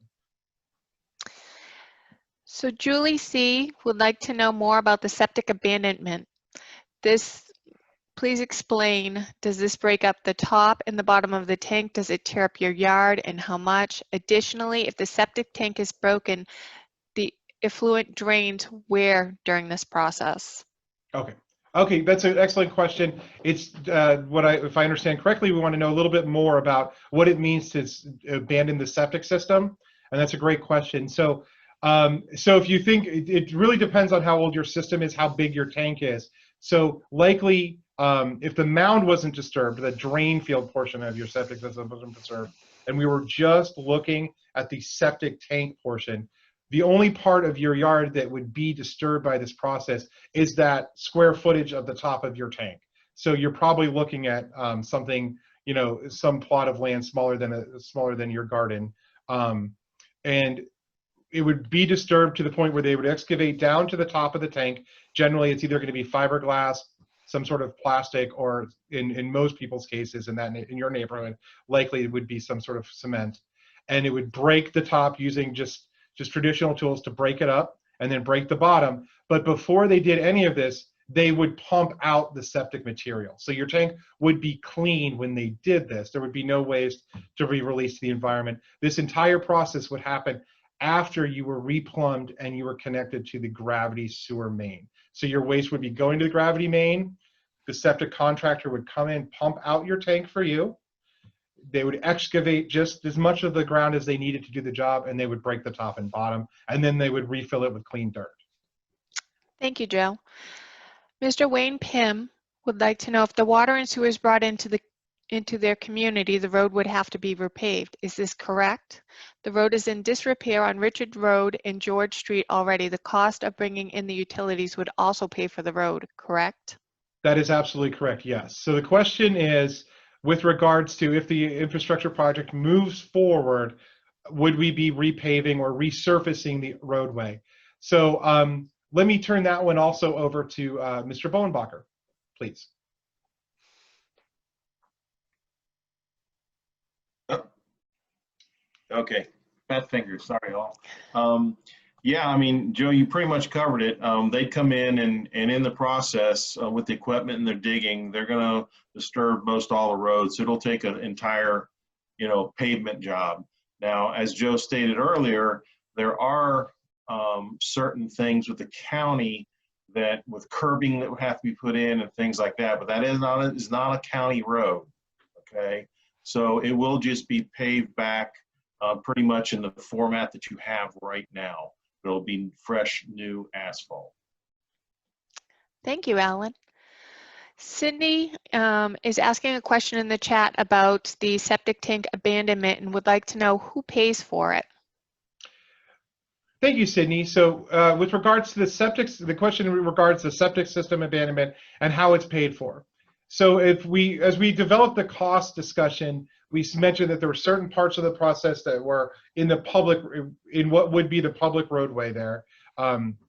So Julie C. would like to know more about the septic abandonment. Please explain, does this break up the top and the bottom of the tank? Does it tear up your yard, and how much? Additionally, if the septic tank is broken, the effluent drains where during this process? Okay, that's an excellent question. It's if I understand correctly, we want to know a little bit more about what it means to abandon the septic system, and that's a great question. So, if you think, it really depends on how old your system is, how big your tank is. So likely, if the mound wasn't disturbed, the drain field portion of your septic system wasn't disturbed, and we were just looking at the septic tank portion, the only part of your yard that would be disturbed by this process is that square footage of the top of your tank. So you're probably looking at something, some plot of land smaller than your garden, and it would be disturbed to the point where they would excavate down to the top of the tank. Generally, it's either going to be fiberglass, some sort of plastic, or in most people's cases, in your neighborhood, likely it would be some sort of cement, and it would break the top using just traditional tools to break it up, and then break the bottom. But before they did any of this, they would pump out the septic material. So your tank would be clean when they did this. There would be no waste to be released to the environment. This entire process would happen after you were replumbed and you were connected to the gravity sewer main. So your waste would be going to the gravity main. The septic contractor would come in, pump out your tank for you. They would excavate just as much of the ground as they needed to do the job, and they would break the top and bottom, and then they would refill it with clean dirt. Thank you, Joe. Mr. Wayne Pym would like to know, if the water and sewer is brought into their community, the road would have to be repaved. Is this correct? The road is in disrepair on Richard Road and George Street already. The cost of bringing in the utilities would also pay for the road, correct? That is absolutely correct, yes. So the question is, with regards to if the infrastructure project moves forward, would we be repaving or resurfacing the roadway? So let me turn that one also over to Mr. Bowenbacher, please. Okay, fat fingers, sorry all. Yeah, I mean, Joe, you pretty much covered it. They come in and in the process with the equipment and their digging, they're gonna disturb most all the roads. So it'll take an entire, pavement job. Now, as Joe stated earlier, there are certain things with the county that with curbing that would have to be put in and things like that, but that is not a county road, okay? So it will just be paved back pretty much in the format that you have right now. It'll be fresh, new asphalt. Thank you, Alan. Cindy is asking a question in the chat about the septic tank abandonment and would like to know who pays for it. Thank you, Sydney. So with regards to the question regards the septic system abandonment and how it's paid for. So as we developed the cost discussion, we mentioned that there were certain parts of the process that were in what would be the public roadway there,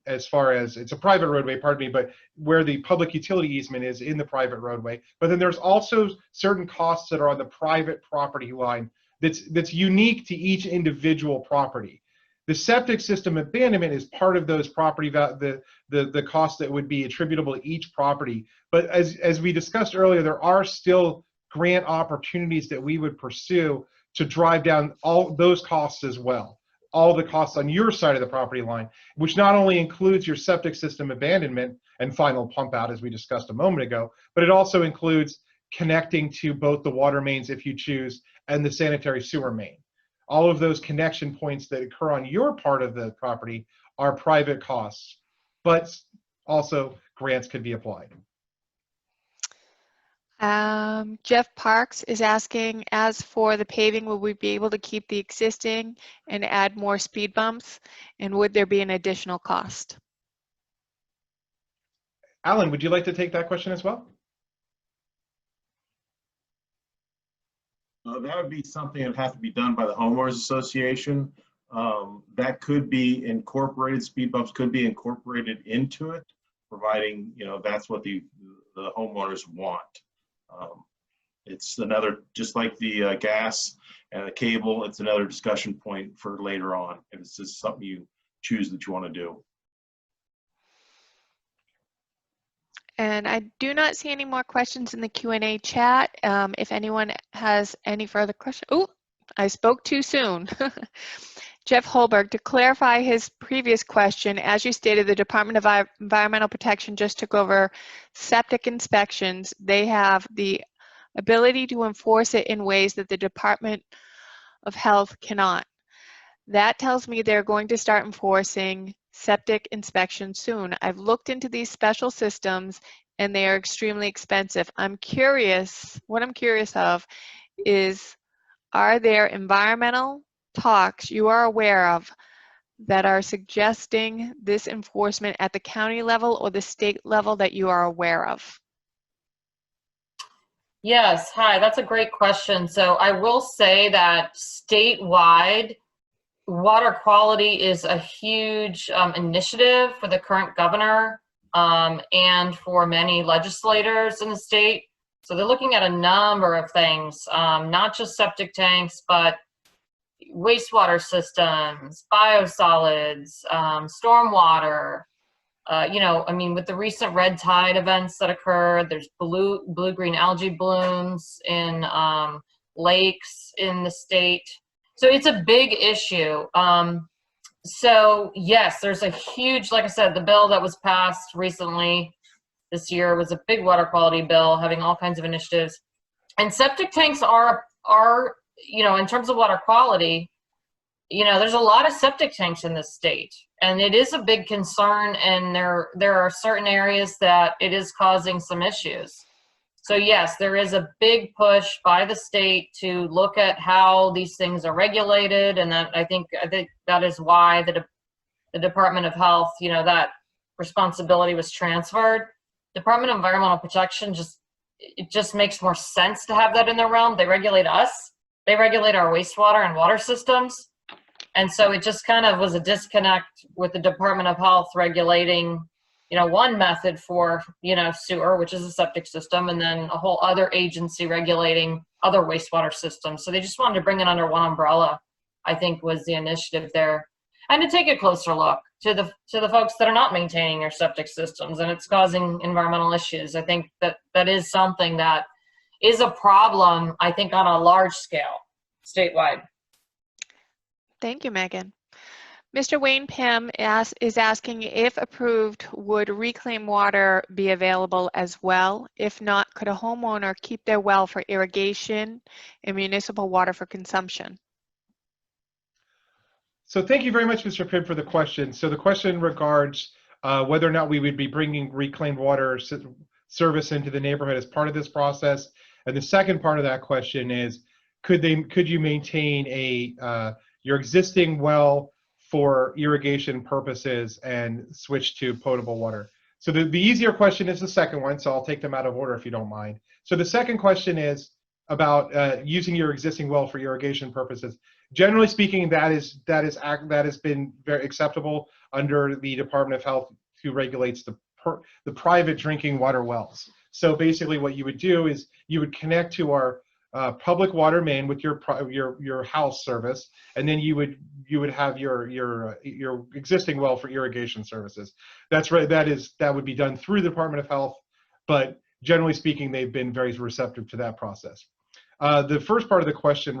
as far as it's a private roadway, pardon me, but where the public utility easement is in the private roadway. But then there's also certain costs that are on the private property line that's unique to each individual property. The septic system abandonment is part of those property the cost that would be attributable to each property. But as we discussed earlier, there are still grant opportunities that we would pursue to drive down all those costs as well. All the costs on your side of the property line, which not only includes your septic system abandonment and final pump out, as we discussed a moment ago, but it also includes connecting to both the water mains, if you choose, and the sanitary sewer main. All of those connection points that occur on your part of the property are private costs, but also grants could be applied. Jeff Parks is asking, as for the paving, will we be able to keep the existing and add more speed bumps? And would there be an additional cost? Alan, would you like to take that question as well? That would be something that would have to be done by the homeowners association. That could be incorporated, speed bumps could be incorporated into it, providing, you know, that's what the homeowners want. It's another, just like the gas and the cable, it's another discussion point for later on, if it's just something you choose that you want to do. And I do not see any more questions in the Q&A chat. If anyone has any further questions, oh, I spoke too soon. Jeff Holberg, to clarify his previous question, as you stated, the Department of Environmental Protection just took over septic inspections. They have the ability to enforce it in ways that the Department of Health cannot. That tells me they're going to start enforcing septic inspections soon. I've looked into these special systems and they are extremely expensive. What I'm curious of is, are there environmental talks you are aware of that are suggesting this enforcement at the county level or the state level that you are aware of? Yes, hi, that's a great question. So I will say that statewide, water quality is a huge initiative for the current governor and for many legislators in the state. So they're looking at a number of things, not just septic tanks, but wastewater systems, biosolids, stormwater. You know, I mean, with the recent red tide events that occurred, there's blue-green algae blooms in lakes in the state. So it's a big issue. So yes, there's a huge, like I said, the bill that was passed recently this year was a big water quality bill, having all kinds of initiatives. And septic tanks are, you know, in terms of water quality, you know, there's a lot of septic tanks in this state, and it is a big concern, and there are certain areas that it is causing some issues. So yes, there is a big push by the state to look at how these things are regulated, and that I think that is why the Department of Health, you know, that responsibility was transferred. Department of Environmental Protection it just makes more sense to have that in their realm. They regulate us, they regulate our wastewater and water systems. And so it just kind of was a disconnect with the Department of Health regulating, you know, one method for, you know, sewer, which is a septic system, and then a whole other agency regulating other wastewater systems. So they just wanted to bring it under one umbrella, I think, was the initiative there. And to take a closer look to the folks that are not maintaining their septic systems, and it's causing environmental issues. I think that is something that is a problem, I think, on a large scale, statewide. Thank you, Megan. Mr. Wayne Pym is asking, if approved, would reclaimed water be available as well? If not, could a homeowner keep their well for irrigation and municipal water for consumption? So thank you very much, Mr. Pym, for the question. So the question regards whether or not we would be bringing reclaimed water service into the neighborhood as part of this process. And the second part of that question is, could you maintain your existing well for irrigation purposes and switch to potable water? So the easier question is the second one, so I'll take them out of order if you don't mind. So the second question is about using your existing well for irrigation purposes. Generally speaking, that has been very acceptable under the Department of Health, who regulates the private drinking water wells. So basically what you would do is you would connect to our public water main with your house service, and then you would have your existing well for irrigation services. That's right. That would be done through the Department of Health, but generally speaking, they've been very receptive to that process. The first part of the question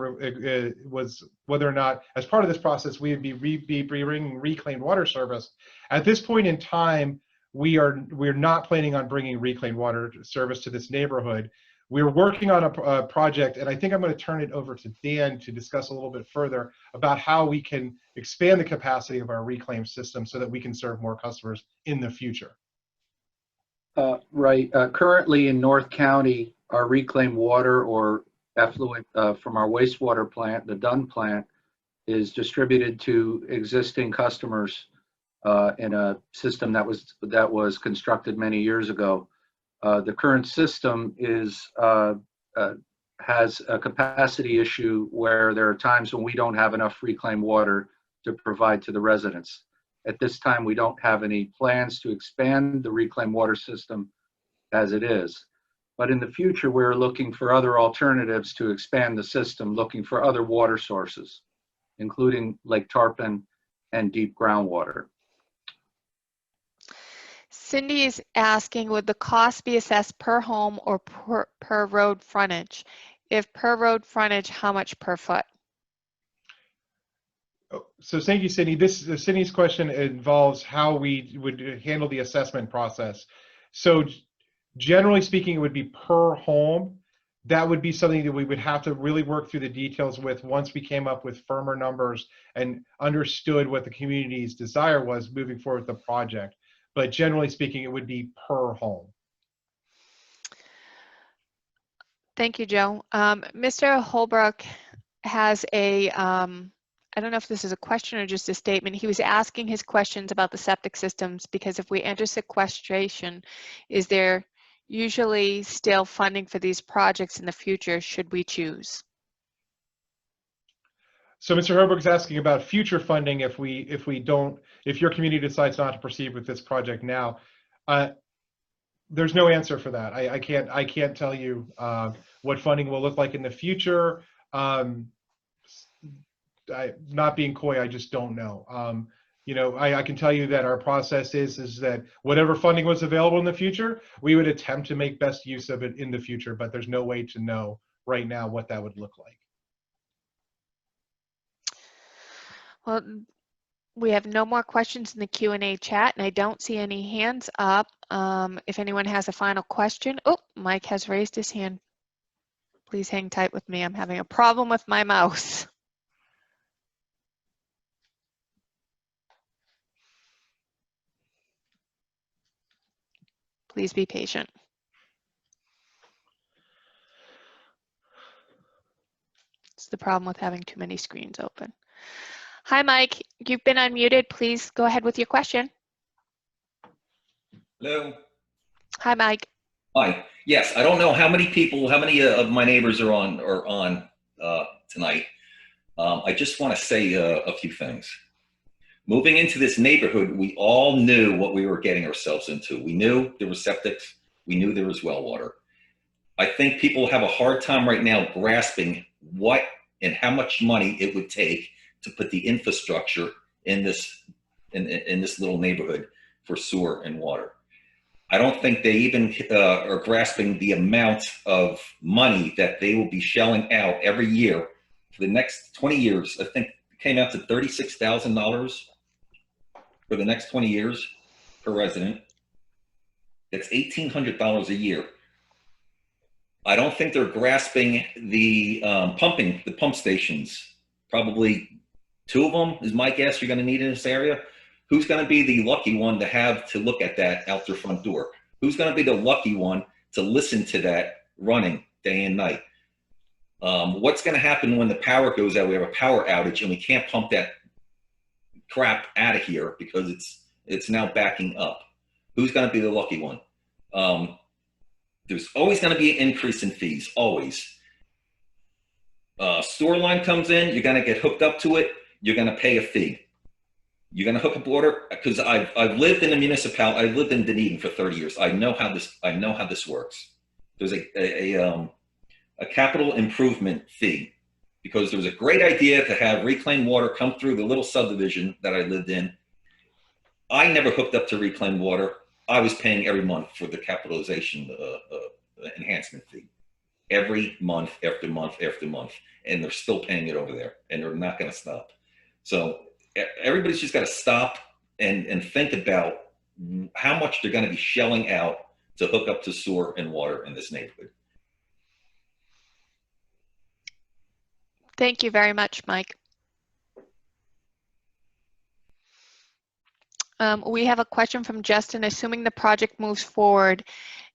was whether or not, as part of this process, we would be bringing reclaimed water service. At this point in time, we're not planning on bringing reclaimed water service to this neighborhood. we're working on a project, and I think I'm going to turn it over to Dan to discuss a little bit further about how we can expand the capacity of our reclaim system so that we can serve more customers in the future. Right. Currently in North County, our reclaimed water or effluent from our wastewater plant, the Dunn plant, is distributed to existing customers in a system that was constructed many years ago. The current system has a capacity issue where there are times when we don't have enough reclaimed water to provide to the residents. At this time, we don't have any plans to expand the reclaimed water system as it is. But in the future, we're looking for other alternatives to expand the system, looking for other water sources, including Lake Tarpon and deep groundwater. Cindy is asking, would the cost be assessed per home or per road frontage? If per road frontage, how much per foot? So thank you, Cindy. Cindy's question involves how we would handle the assessment process. So generally speaking, it would be per home. That would be something that we would have to really work through the details with once we came up with firmer numbers and understood what the community's desire was moving forward with the project. But generally speaking, it would be per home. Thank you, Joe. Mr. Holbrook has a, I don't know if this is a question or just a statement. He was asking his questions about the septic systems because if we enter sequestration, is there usually still funding for these projects in the future should we choose? So Mr. Holbrook is asking about future funding if your community decides not to proceed with this project now. There's no answer for that. I can't tell you what funding will look like in the future. Not being coy, I just don't know. You know, I can tell you that our process is that whatever funding was available in the future, we would attempt to make best use of it in the future, but there's no way to know right now what that would look like. Well, we have no more questions in the Q&A chat, and I don't see any hands up. If anyone has a final question, oh, Mike has raised his hand. Please hang tight with me. I'm having a problem with my mouse. Please be patient. It's the problem with having too many screens open. Hi, Mike. You've been unmuted. Please go ahead with your question. Hello. Hi, Mike. Hi. Yes, I don't know how many people, how many of my neighbors are on tonight. I just want to say a few things. Moving into this neighborhood, we all knew what we were getting ourselves into. We knew there was septics. We knew there was well water. I think people have a hard time right now grasping what and how much money it would take to put the infrastructure in this little neighborhood for sewer and water. I don't think they even are grasping the amount of money that they will be shelling out every year for the next 20 years. I think it came out to $36,000 for the next 20 years per resident. That's $1,800 a year. I don't think they're grasping the pump stations. Probably 2 of them is my guess you're going to need in this area. Who's going to be the lucky one to have to look at that out their front door? Who's going to be the lucky one to listen to that running day and night? What's going to happen when the power goes out? We have a power outage and we can't pump that crap out of here because it's now backing up. Who's going to be the lucky one? There's always going to be an increase in fees, always. Sewer line comes in, you're going to get hooked up to it, you're going to pay a fee. You're going to hook up water, because I've lived in a municipality, I've lived in Dunedin for 30 years. I know how this works. There's a capital improvement fee, because there was a great idea to have reclaimed water come through the little subdivision that I lived in. I never hooked up to reclaimed water. I was paying every month for the capitalization enhancement fee. Every month after month after month. And they're still paying it over there. And they're not going to stop. So everybody's just got to stop and think about how much they're going to be shelling out to hook up to sewer and water in this neighborhood. Thank you very much, Mike. We have a question from Justin. Assuming the project moves forward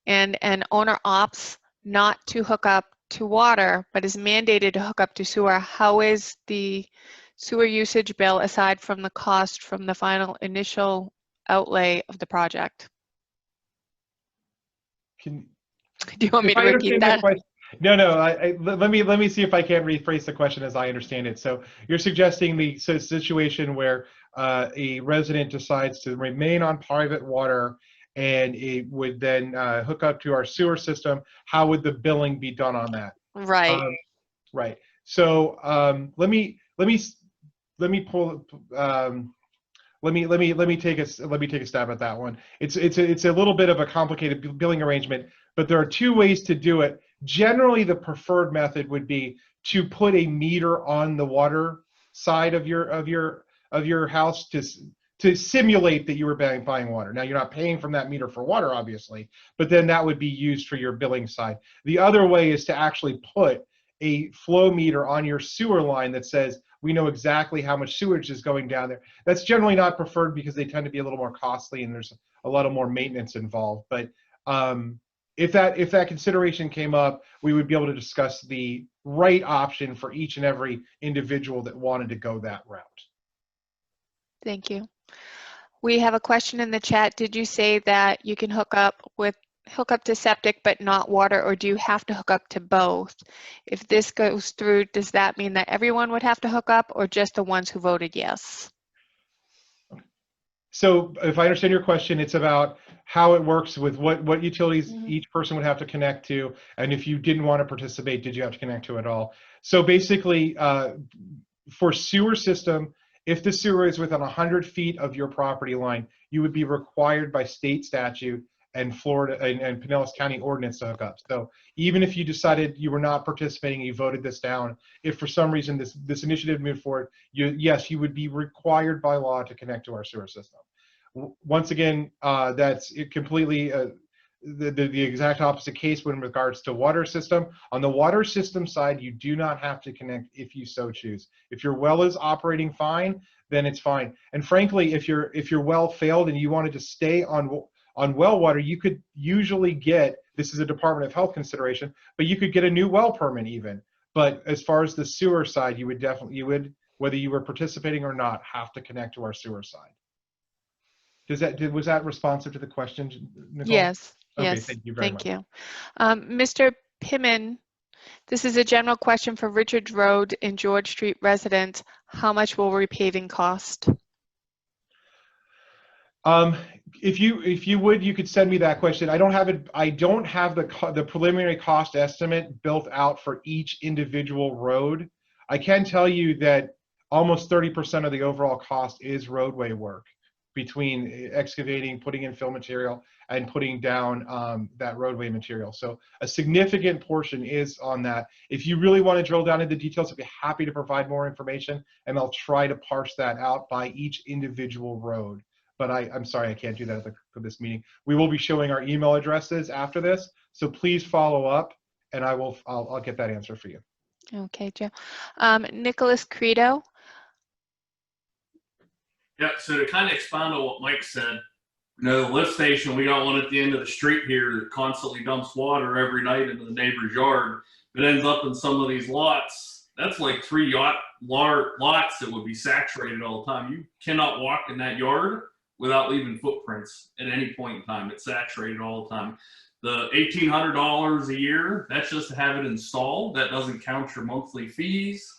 and an owner opts not to hook up to water, but is mandated to hook up to sewer, how is the sewer usage bill aside from the cost from the final initial outlay of the project? Do you want me to repeat that? No. Let me see if I can rephrase the question as I understand it. So you're suggesting the situation where a resident decides to remain on private water and it would then hook up to our sewer system. How would the billing be done on that? Right. Right. So let me pull. Let me take a stab at that one. It's a little bit of a complicated billing arrangement, but there are two ways to do it. Generally, the preferred method would be to put a meter on the water side of your house to simulate that you were buying water. Now, you're not paying from that meter for water, obviously, but then that would be used for your billing side. The other way is to actually put a flow meter on your sewer line that says, we know exactly how much sewage is going down there. That's generally not preferred because they tend to be a little more costly and there's a lot of more maintenance involved. But if that consideration came up, we would be able to discuss the right option for each and every individual that wanted to go that route. Thank you. We have a question in the chat. Did you say that you can hook up to septic but not water, or do you have to hook up to both? If this goes through, does that mean that everyone would have to hook up or just the ones who voted yes? So if I understand your question, it's about how it works with what utilities each person would have to connect to, and if you didn't want to participate, did you have to connect to it all? So basically, for sewer system, if the sewer is within 100 feet of your property line, you would be required by state statute and Florida and Pinellas County ordinance to hook up. So even if you decided you were not participating, you voted this down, if for some reason this initiative moved forward, yes, you would be required by law to connect to our sewer system. Once again, that's completely the exact opposite case when regards to water system. On the water system side, you do not have to connect if you so choose. If your well is operating fine, then it's fine. And frankly, if your well failed and you wanted to stay on well water, you could usually get, this is a Department of Health consideration, but you could get a new well permit even. But as far as the sewer side, you would, whether you were participating or not, have to connect to our sewer side. Was that responsive to the question, Nicole? Yes. Okay, yes. thank you very much. Thank you. Mr. Pimmon, this is a general question for Richards Road and George Street residents. How much will repaving cost? If you would, you could send me that question. I don't have it. I don't have the preliminary cost estimate built out for each individual road. I can tell you that almost 30% of the overall cost is roadway work, between excavating, putting in fill material, and putting down that roadway material. So a significant portion is on that. If you really want to drill down into the details, I'd be happy to provide more information, and I'll try to parse that out by each individual road. But I'm sorry, I can't do that for this meeting. We will be showing our email addresses after this, so please follow up, and I'll get that answer for you. Okay, Joe. Nicholas Credo. Yeah, so to kind of expound on what Mike said, the lift station, we got one at the end of the street here that constantly dumps water every night into the neighbor's yard. It ends up in some of these lots. That's like 3 lots that would be saturated all the time. You cannot walk in that yard without leaving footprints at any point in time. It's saturated all the time. The $1,800 a year, that's just to have it installed. That doesn't count your monthly fees.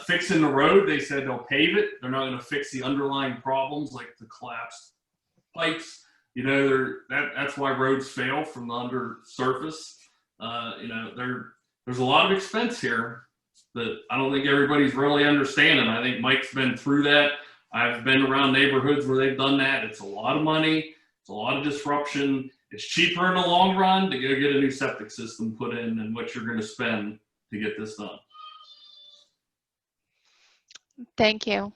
Fixing the road, they said they'll pave it. They're not going to fix the underlying problems like the collapsed pipes. You know, that's why roads fail from the undersurface. You know, there's a lot of expense here that I don't think everybody's really understanding. I think Mike's been through that. I've been around neighborhoods where they've done that. It's a lot of money. It's a lot of disruption. It's cheaper in the long run to go get a new septic system put in than what you're going to spend to get this done. Thank you.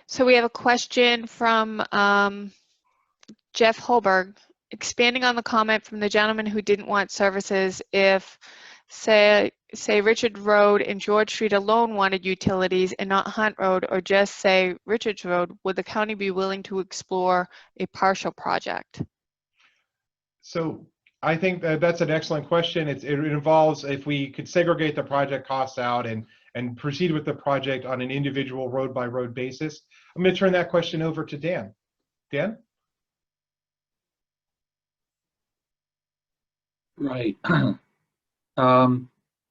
So we have a question from Jeff Holberg. Expanding on the comment from the gentleman who didn't want services, if say Richard Road and George Street alone wanted utilities and not Hunt Road, or just say Richards Road, would the county be willing to explore a partial project? So I think that's an excellent question. It involves if we could segregate the project costs out and proceed with the project on an individual road by road basis. I'm going to turn that question over to Dan. Dan? Right.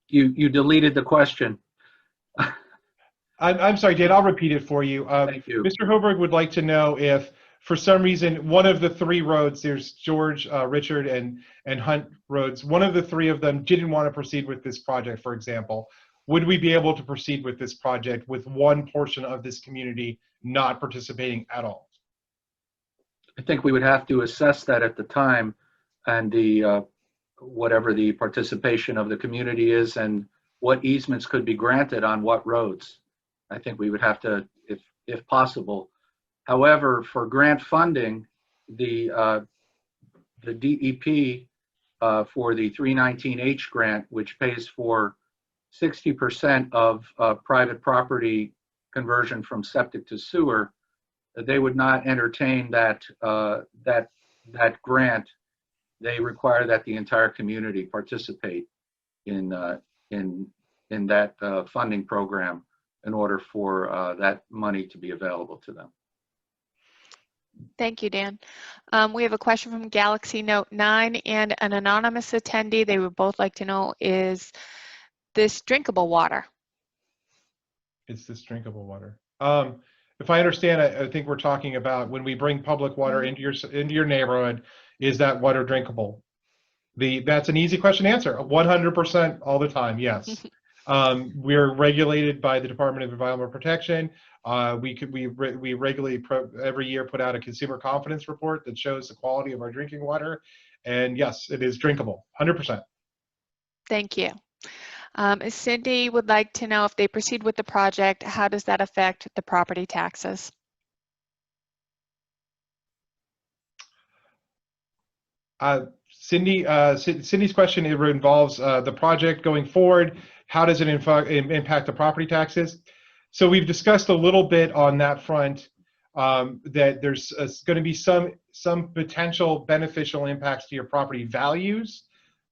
You deleted the question. I'm sorry, Dan, I'll repeat it for you. Thank you. Mr. Hoberg would like to know if, for some reason, one of the three roads, there's George, Richard, and Hunt roads, one of the three of them didn't want to proceed with this project, for example. Would we be able to proceed with this project with one portion of this community not participating at all? I think we would have to assess that at the time, and the whatever the participation of the community is and what easements could be granted on what roads. I think we would have to, if possible. However, for grant funding, the DEP for the 319H grant, which pays for 60% of private property conversion from septic to sewer, they would not entertain that grant. They require that the entire community participate in that funding program in order for that money to be available to them. Thank you, Dan. We have a question from Galaxy Note 9 and an anonymous attendee. They would both like to know, is this drinkable water? Is this drinkable water? If I understand, I think we're talking about when we bring public water into your neighborhood, is that water drinkable? That's an easy question to answer. 100% all the time, yes. We're regulated by the Department of Environmental Protection. We regularly every year put out a consumer confidence report that shows the quality of our drinking water, and yes, it is drinkable, 100%. Thank you. Cindy would like to know, if they proceed with the project, how does that affect the property taxes? Cindy's question, it involves the project going forward. How does it impact the property taxes? So we've discussed a little bit on that front, that there's going to be some potential beneficial impacts to your property values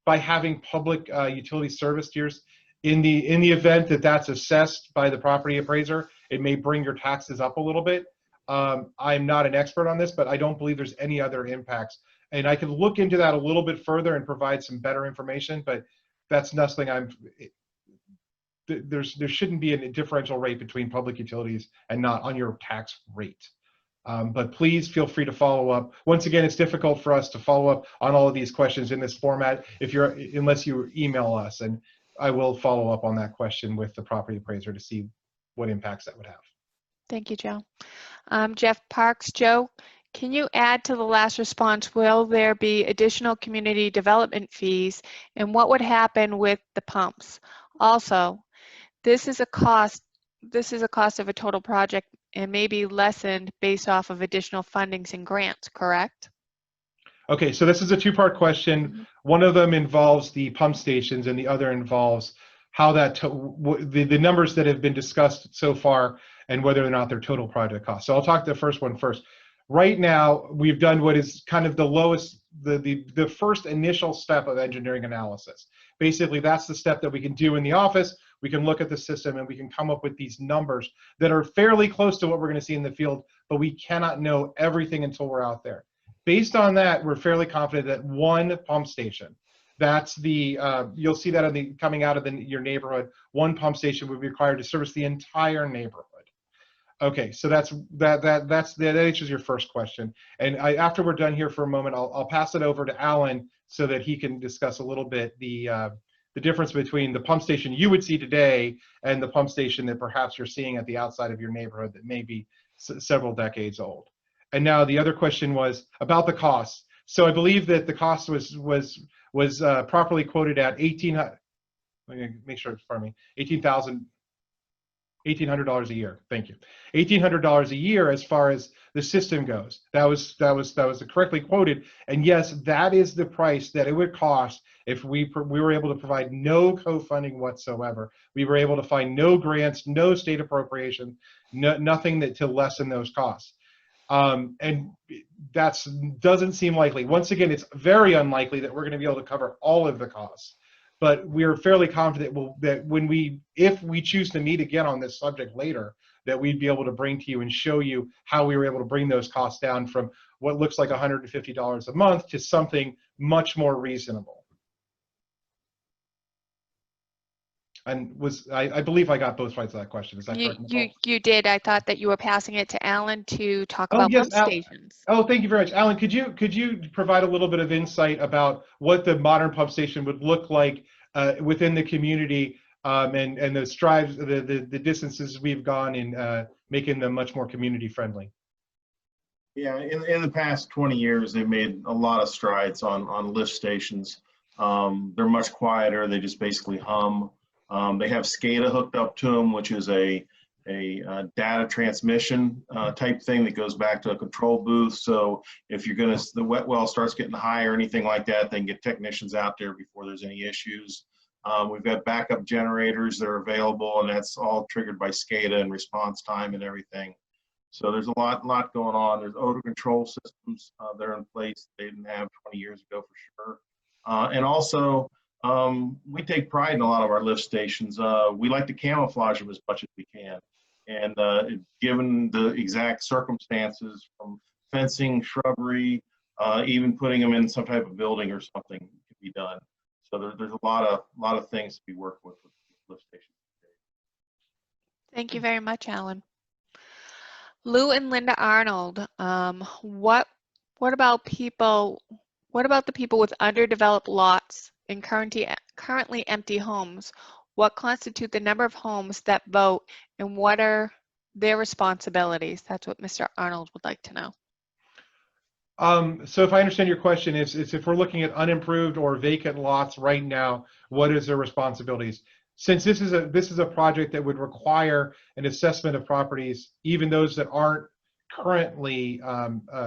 by having public utility service tiers. In the event that that's assessed by the property appraiser, it may bring your taxes up a little bit. I'm not an expert on this, but I don't believe there's any other impacts. And I can look into that a little bit further and provide some better information, but that's nothing there shouldn't be a differential rate between public utilities and not on your tax rate. But please feel free to follow up. Once again, it's difficult for us to follow up on all of these questions in this format unless you email us, and I will follow up on that question with the property appraiser to see what impacts that would have. Thank you, Joe. Jeff Parks, Joe, can you add to the last response, will there be additional community development fees, and what would happen with the pumps? Also, this is a cost of a total project and may be lessened based off of additional fundings and grants, correct? Okay, so this is a two-part question. One of them involves the pump stations and the other involves how the numbers that have been discussed so far and whether or not they're total project costs. So I'll talk the first one first. Right now, we've done what is kind of the lowest, the first initial step of engineering analysis. Basically, that's the step that we can do in the office. We can look at the system and we can come up with these numbers that are fairly close to what we're going to see in the field, but we cannot know everything until we're out there. Based on that, we're fairly confident that one pump station, that's you'll see that coming out of your neighborhood, one pump station would be required to service the entire neighborhood. Okay, so that answers your first question. And after we're done here for a moment, I'll pass it over to Alan so that he can discuss a little bit the difference between the pump station you would see today and the pump station that perhaps you're seeing at the outside of your neighborhood that may be several decades old. And now the other question was about the cost. So I believe that the cost was properly quoted at $1,800 a year. Thank you. $1,800 a year as far as the system goes. That was correctly quoted. And yes, that is the price that it would cost if we were able to provide no co-funding whatsoever. We were able to find no grants, no state appropriation, nothing to lessen those costs. And that doesn't seem likely. Once again, it's very unlikely that we're going to be able to cover all of the costs. But we're fairly confident that if we choose to meet again on this subject later, that we'd be able to bring to you and show you how we were able to bring those costs down from what looks like $150 a month to something much more reasonable. And I believe I got both sides of that question. Is that correct, Nicole? You did. I thought that you were passing it to Alan to talk about pump stations. Oh, thank you very much. Alan, could you provide a little bit of insight about what the modern pump station would look like within the community, and the strides, the distances we've gone in making them much more community friendly? Yeah, in the past 20 years, they've made a lot of strides on lift stations. They're much quieter. They just basically hum. They have SCADA hooked up to them, which is a data transmission type thing that goes back to a control booth. So if the wet well starts getting high or anything like that, they can get technicians out there before there's any issues. We've got backup generators that are available, and that's all triggered by SCADA and response time and everything. So there's a lot going on. There's odor control systems that are in place they didn't have 20 years ago for sure. And also, we take pride in a lot of our lift stations. We like to camouflage them as much as we can. And given the exact circumstances, from fencing, shrubbery, even putting them in some type of building or something can be done. So there's a lot of things to be worked with lift stations. Thank you very much, Alan. Lou and Linda Arnold, what about the people with underdeveloped lots and currently empty homes? What constitute the number of homes that vote, and what are their responsibilities? That's what Mr. Arnold would like to know. So if I understand your question, it's if we're looking at unimproved or vacant lots right now, what is their responsibilities? Since this is a project that would require an assessment of properties, even those that aren't currently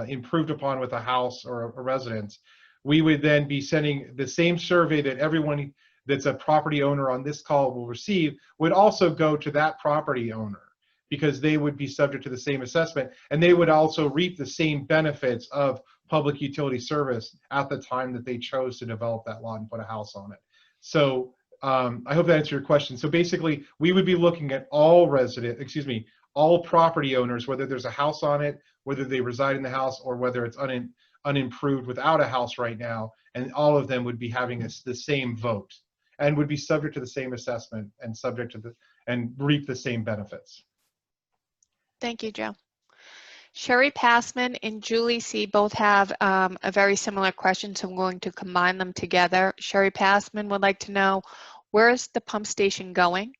improved upon with a house or a residence, we would then be sending the same survey that everyone that's a property owner on this call will receive would also go to that property owner, because they would be subject to the same assessment, and they would also reap the same benefits of public utility service at the time that they chose to develop that lot and put a house on it. So I hope that answered your question. So basically, we would be looking at all property owners, whether there's a house on it, whether they reside in the house, or whether it's unimproved without a house right now, and all of them would be having the same vote and would be subject to the same assessment and and reap the same benefits. Thank you, Joe. Sherry Passman and Julie C. both have a very similar question, so I'm going to combine them together. Sherry Passman would like to know, where is the pump station going?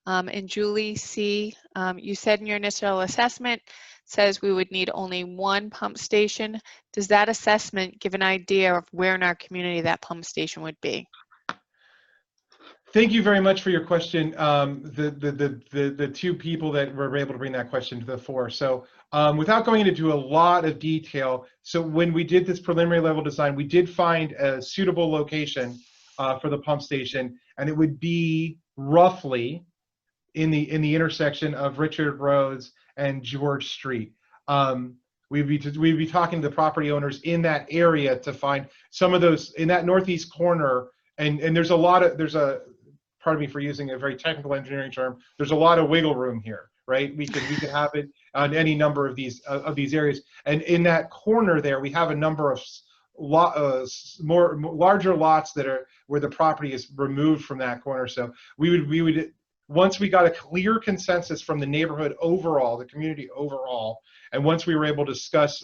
And Julie C., you said in your initial assessment, says we would need only one pump station. Does that assessment give an idea of where in our community that pump station would be? Thank you very much for your question. The two people that were able to bring that question to the fore. So without going into a lot of detail, so when we did this preliminary level design, we did find a suitable location for the pump station, and it would be roughly in the intersection of Richard Rhodes and George Street. We'd be talking to the property owners in that area to find some of those in that northeast corner, and there's pardon me for using a very technical engineering term, there's a lot of wiggle room here, right? We could have it on any number of these areas, and in that corner there, we have a number of larger lots that are where the property is removed from that corner. So we would once we got a clear consensus from the neighborhood overall, the community overall, and once we were able to discuss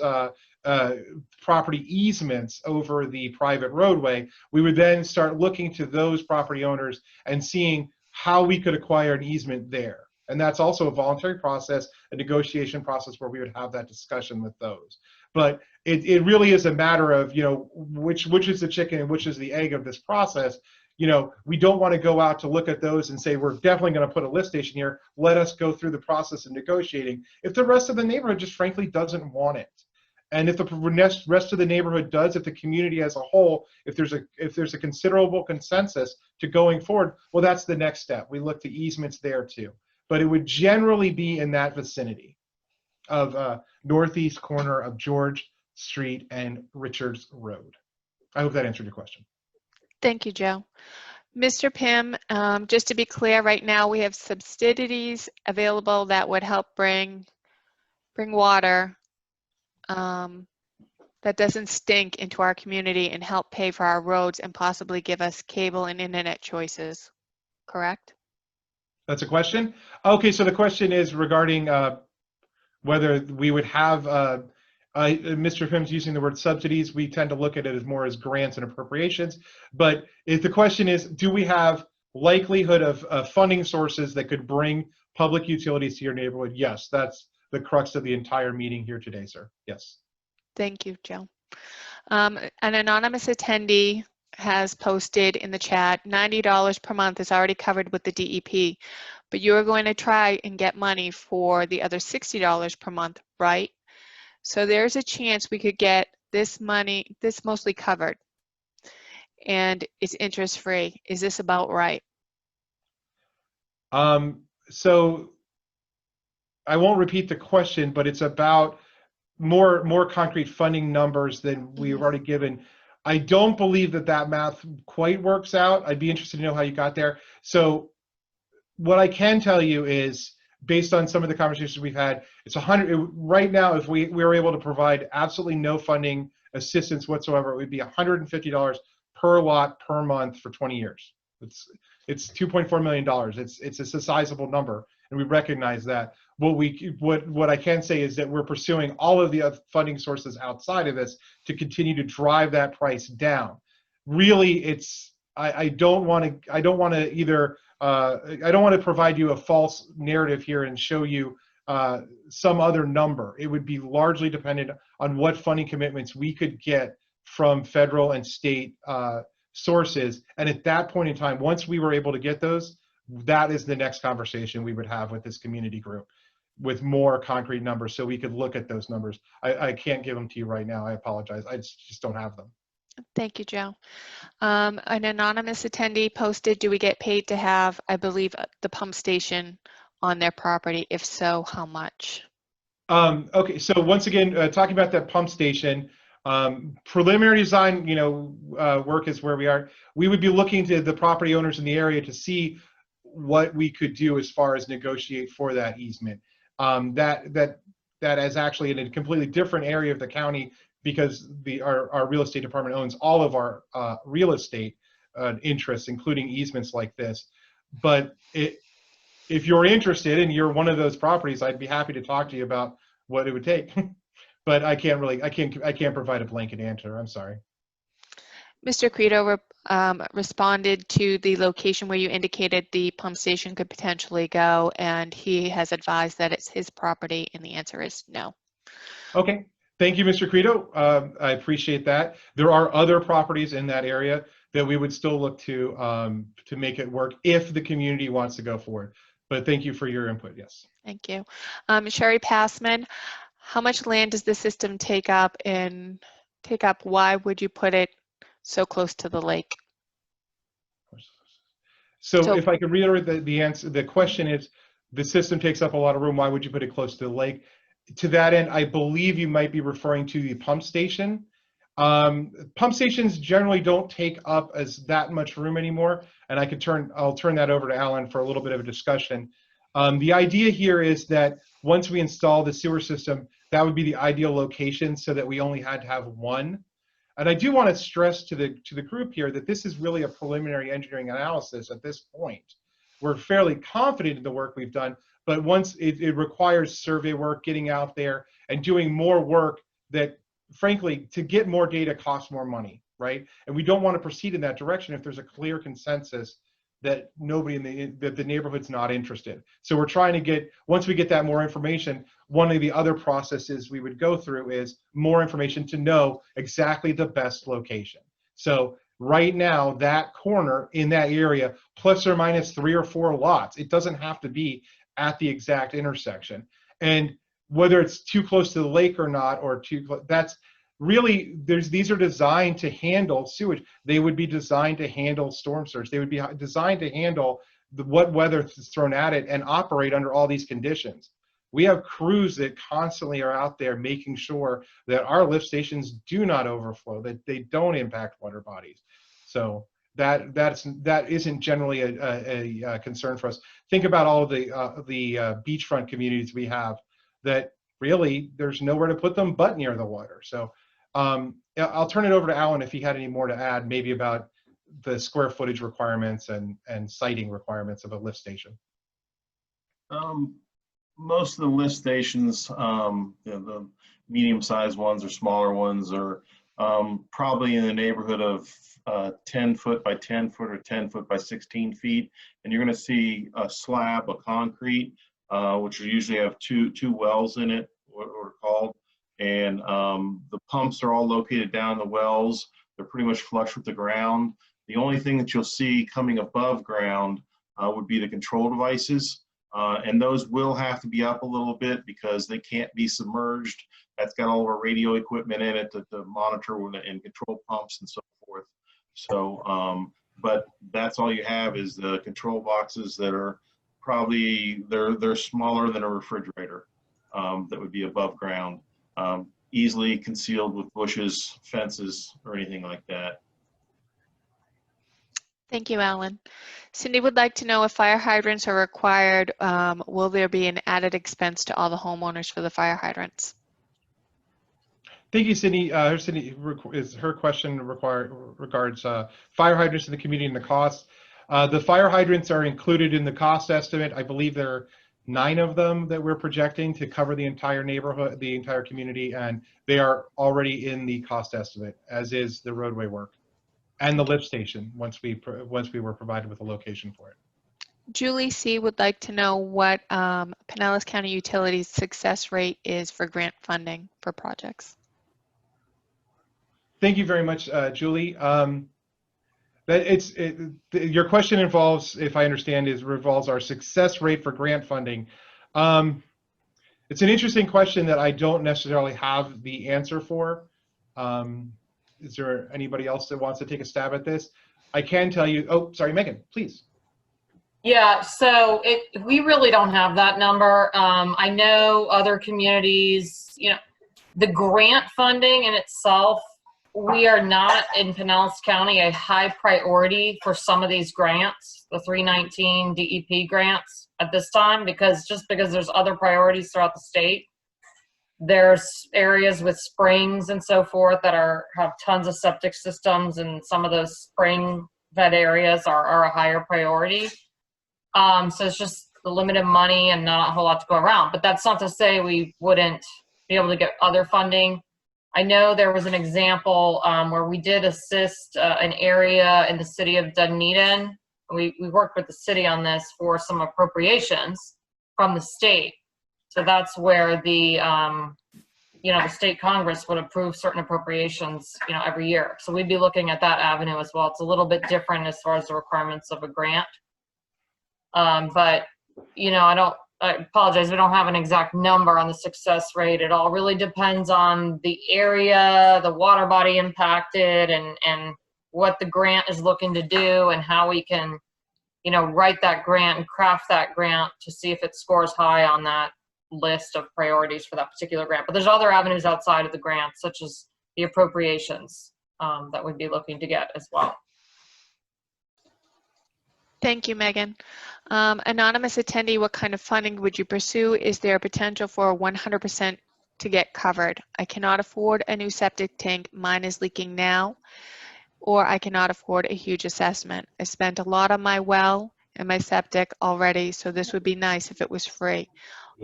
property easements over the private roadway, we would then start looking to those property owners and seeing how we could acquire an easement there. And that's also a voluntary process, a negotiation process where we would have that discussion with those. But it really is a matter of, which is the chicken and which is the egg of this process. you know, we don't want to go out to look at those and say, we're definitely going to put a lift station here. Let us go through the process of negotiating. If the rest of the neighborhood just frankly doesn't want it. And if the rest of the neighborhood does, if the community as a whole, if there's a considerable consensus to going forward, well, that's the next step. We look to easements there too. But it would generally be in that vicinity of northeast corner of George Street and Richards Road. I hope that answered your question. Thank you, Joe. Mr. Pym, just to be clear, right now we have subsidies available that would help bring water that doesn't stink into our community and help pay for our roads and possibly give us cable and internet choices, correct? That's a question? Okay, so the question is regarding whether we would have, Mr. Pym's using the word subsidies. We tend to look at it as more as grants and appropriations. But if the question is, do we have likelihood of funding sources that could bring public utilities to your neighborhood? Yes, that's the crux of the entire meeting here today, sir. Yes. Thank you, Joe. An anonymous attendee has posted in the chat, $90 per month is already covered with the DEP, but you're going to try and get money for the other $60 per month, right? So there's a chance we could get this money, this mostly covered, and it's interest-free. Is this about right? So I won't repeat the question, but it's about more concrete funding numbers than we've already given. I don't believe that math quite works out. I'd be interested to know how you got there. So what I can tell you is, based on some of the conversations we've had, it's 100 right now. If we were able to provide absolutely no funding assistance whatsoever, it would be $150 per lot per month for 20 years. It's $2.4 million. It's a sizable number, and we recognize that. What I can say is that we're pursuing all of the other funding sources outside of this to continue to drive that price down. Really, I don't want to provide you a false narrative here and show you some other number. It would be largely dependent on what funding commitments we could get from federal and state sources. And at that point in time, once we were able to get those, that is the next conversation we would have with this community group, with more concrete numbers, so we could look at those numbers. I can't give them to you right now. I apologize. I just don't have them. Thank you, Joe. An anonymous attendee posted, do we get paid to have, I believe, the pump station on their property? If so, how much? Okay, so once again, talking about that pump station, preliminary design, work is where we are. We would be looking to the property owners in the area to see what we could do as far as negotiate for that easement. That is actually in a completely different area of the county, because our real estate department owns all of our real estate interests, including easements like this. But if you're interested and you're one of those properties, I'd be happy to talk to you about what it would take. But I can't provide a blanket answer. I'm sorry. Mr. Credo responded to the location where you indicated the pump station could potentially go, and he has advised that it's his property, and the answer is no. Okay, thank you, Mr. Credo. I appreciate that. There are other properties in that area that we would still look to make it work if the community wants to go forward. But thank you for your input. Yes. Thank you. Sherry Passman, how much land does the system take up? Why would you put it so close to the lake? So if I could reiterate the answer, the question is, the system takes up a lot of room. Why would you put it close to the lake? To that end, I believe you might be referring to the pump station. Pump stations generally don't take up as that much room anymore, and I'll turn that over to Alan for a little bit of a discussion. The idea here is that once we install the sewer system, that would be the ideal location, so that we only had to have one. And I do want to stress to the group here that this is really a preliminary engineering analysis at this point. We're fairly confident in the work we've done, but once it requires survey work, getting out there and doing more work that, frankly, to get more data costs more money, right? And we don't want to proceed in that direction if there's a clear consensus that that the neighborhood's not interested. So we're trying to get, once we get that more information, one of the other processes we would go through is more information to know exactly the best location. So right now, that corner in that area, plus or minus 3 or 4 lots. It doesn't have to be at the exact intersection. And whether it's too close to the lake or not, or too close, that's really, these are designed to handle sewage. They would be designed to handle storm surge. They would be designed to handle what weather is thrown at it and operate under all these conditions. We have crews that constantly are out there making sure that our lift stations do not overflow, that they don't impact water bodies. So that isn't generally a concern for us. Think about all of the beachfront communities we have that really there's nowhere to put them but near the water. So I'll turn it over to Alan if he had any more to add, maybe about the square footage requirements and siting requirements of a lift station. Most of the lift stations, the medium-sized ones or smaller ones, are probably in the neighborhood of 10 foot by 10 foot or 10 foot by 16 feet. And you're going to see a slab of concrete, which will usually have two wells in it, what are called. And the pumps are all located down the wells. They're pretty much flush with the ground. The only thing that you'll see coming above ground would be the control devices. And those will have to be up a little bit because they can't be submerged. That's got all of our radio equipment in it to monitor and control pumps and so forth. So, but that's all you have is the control boxes that are probably, they're smaller than a refrigerator that would be above ground, easily concealed with bushes, fences, or anything like that. Thank you, Alan. Cindy would like to know if fire hydrants are required. Will there be an added expense to all the homeowners for the fire hydrants? Thank you, Cindy. Her question regards fire hydrants in the community and the cost. The fire hydrants are included in the cost estimate. I believe there are 9 of them that we're projecting to cover the entire neighborhood, the entire community, and they are already in the cost estimate, as is the roadway work and the lift station once we were provided with a location for it. Julie C. would like to know what Pinellas County Utilities success rate is for grant funding for projects. Thank you very much, Julie. Your question involves, if I understand, revolves our success rate for grant funding. It's an interesting question that I don't necessarily have the answer for. Is there anybody else that wants to take a stab at this? I can tell you, oh, sorry, Megan, please. Yeah, so we really don't have that number. I know other communities, the grant funding in itself, we are not in Pinellas County a high priority for some of these grants, the 319 DEP grants at this time, because there's other priorities throughout the state. There's areas with springs and so forth that have tons of septic systems, and some of those spring fed areas are a higher priority. So it's just the limited money and not a whole lot to go around. But that's not to say we wouldn't be able to get other funding. I know there was an example where we did assist an area in the city of Dunedin. We worked with the city on this for some appropriations from the state. So that's where the the state Congress would approve certain appropriations every year. So we'd be looking at that avenue as well. It's a little bit different as far as the requirements of a grant. But I apologize, we don't have an exact number on the success rate. It all really depends on the area, the water body impacted, and what the grant is looking to do, and how we can write that grant and craft that grant to see if it scores high on that list of priorities for that particular grant. But there's other avenues outside of the grant, such as the appropriations that we'd be looking to get as well. Thank you, Megan. Anonymous attendee, what kind of funding would you pursue? Is there a potential for 100% to get covered? I cannot afford a new septic tank. Mine is leaking now, or I cannot afford a huge assessment. I spent a lot on my well and my septic already, so this would be nice if it was free.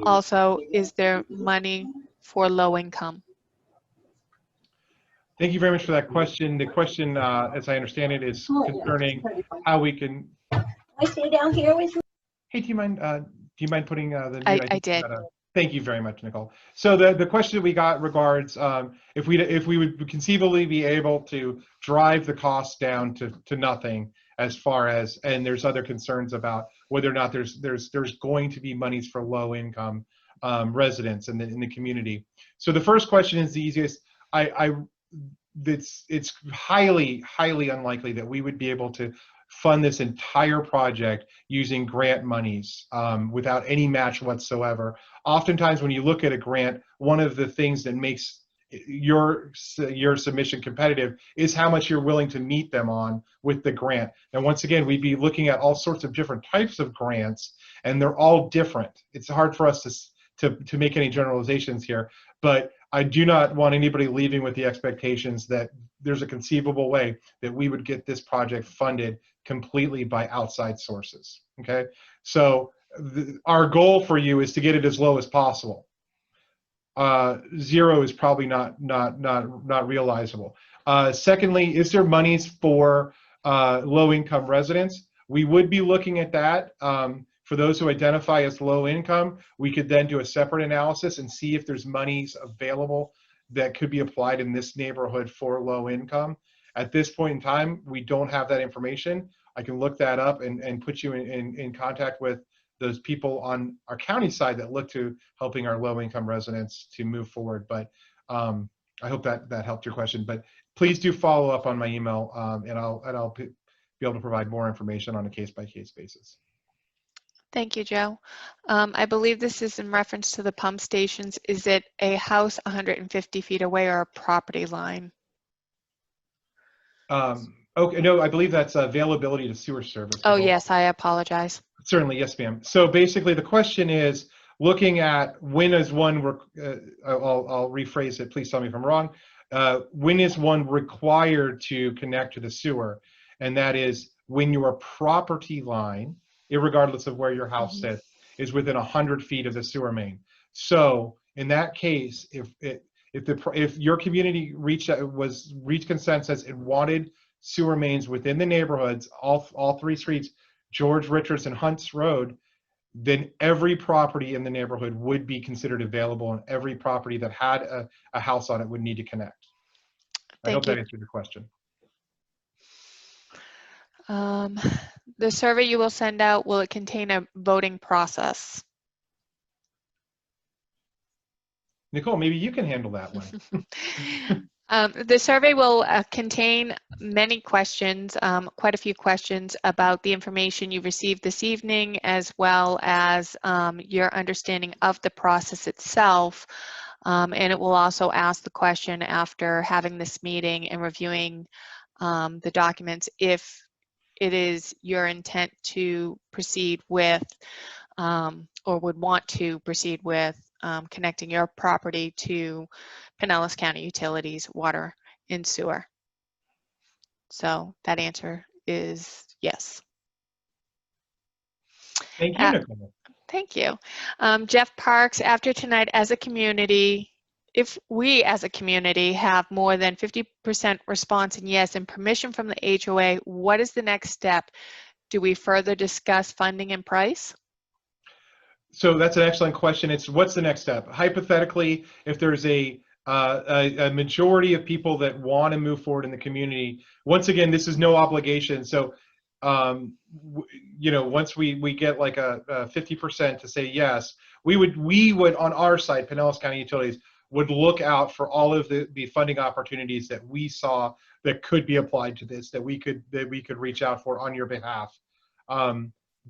Also, is there money for low income? Thank you very much for that question. The question, as I understand it, is concerning how we can. I stay down here with you. Hey, do you mind putting the mute? I did. Thank you very much, Nicole. So the question we got regards if we would conceivably be able to drive the cost down to nothing, as far as, and there's other concerns about whether or not there's going to be monies for low income residents in the community. So the first question is the easiest. It's highly unlikely that we would be able to fund this entire project using grant monies without any match whatsoever. Oftentimes when you look at a grant, one of the things that makes your submission competitive is how much you're willing to meet them on with the grant. And once again, we'd be looking at all sorts of different types of grants, and they're all different. It's hard for us to make any generalizations here, but I do not want anybody leaving with the expectations that there's a conceivable way that we would get this project funded completely by outside sources. Okay, so our goal for you is to get it as low as possible. Zero is probably not realizable. Secondly, is there monies for low-income residents? We would be looking at that. For those who identify as low income, we could then do a separate analysis and see if there's monies available that could be applied in this neighborhood for low income. At this point in time, we don't have that information. I can look that up and put you in contact with those people on our county side that look to helping our low income residents to move forward. But I hope that helped your question. But please do follow up on my email, and I'll be able to provide more information on a case-by-case basis. Thank you, Joe. I believe this is in reference to the pump stations. Is it a house 150 feet away or a property line? Okay, no, I believe that's availability to sewer service. Oh, yes, I apologize. Certainly, yes, ma'am. So basically the question is looking at when is one, I'll rephrase it, please tell me if I'm wrong. When is one required to connect to the sewer? And that is when your property line, irregardless of where your house sits, is within 100 feet of the sewer main. So in that case, if your community reached consensus and wanted sewer mains within the neighborhoods, all three streets, George, Richards, and Hunts Road, then every property in the neighborhood would be considered available, and every property that had a house on it would need to connect. I hope that answered your question. The survey you will send out, will it contain a voting process? Nicole, maybe you can handle that one. The survey will contain many questions, quite a few questions about the information you received this evening, as well as your understanding of the process itself. And it will also ask the question after having this meeting and reviewing the documents if it is your intent to proceed with or would want to proceed with connecting your property to Pinellas County Utilities, water and sewer. So that answer is yes. Thank you, Nicole. Thank you. Jeff Parks, after tonight as a community, if we as a community have more than 50% response and yes and permission from the HOA, what is the next step? Do we further discuss funding and price? So that's an excellent question. It's what's the next step? Hypothetically, if there's a majority of people that want to move forward in the community, once again, this is no obligation. So, you know, once we get like a 50% to say yes, we would on our side, Pinellas County Utilities, would look out for all of the funding opportunities that we saw that could be applied to this, that we could reach out for on your behalf.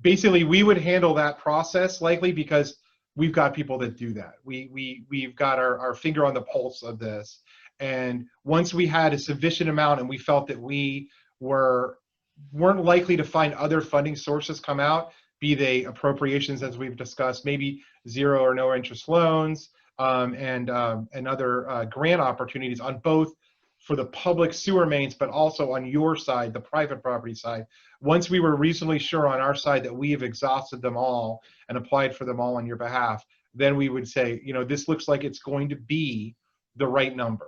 Basically, we would handle that process likely because we've got people that do that. We've got our finger on the pulse of this. And once we had a sufficient amount and we felt that we weren't likely to find other funding sources come out, be they appropriations as we've discussed, maybe zero or no interest loans, and other grant opportunities on both for the public sewer mains, but also on your side, the private property side. Once we were reasonably sure on our side that we have exhausted them all and applied for them all on your behalf, then we would say, you know, this looks like it's going to be the right number.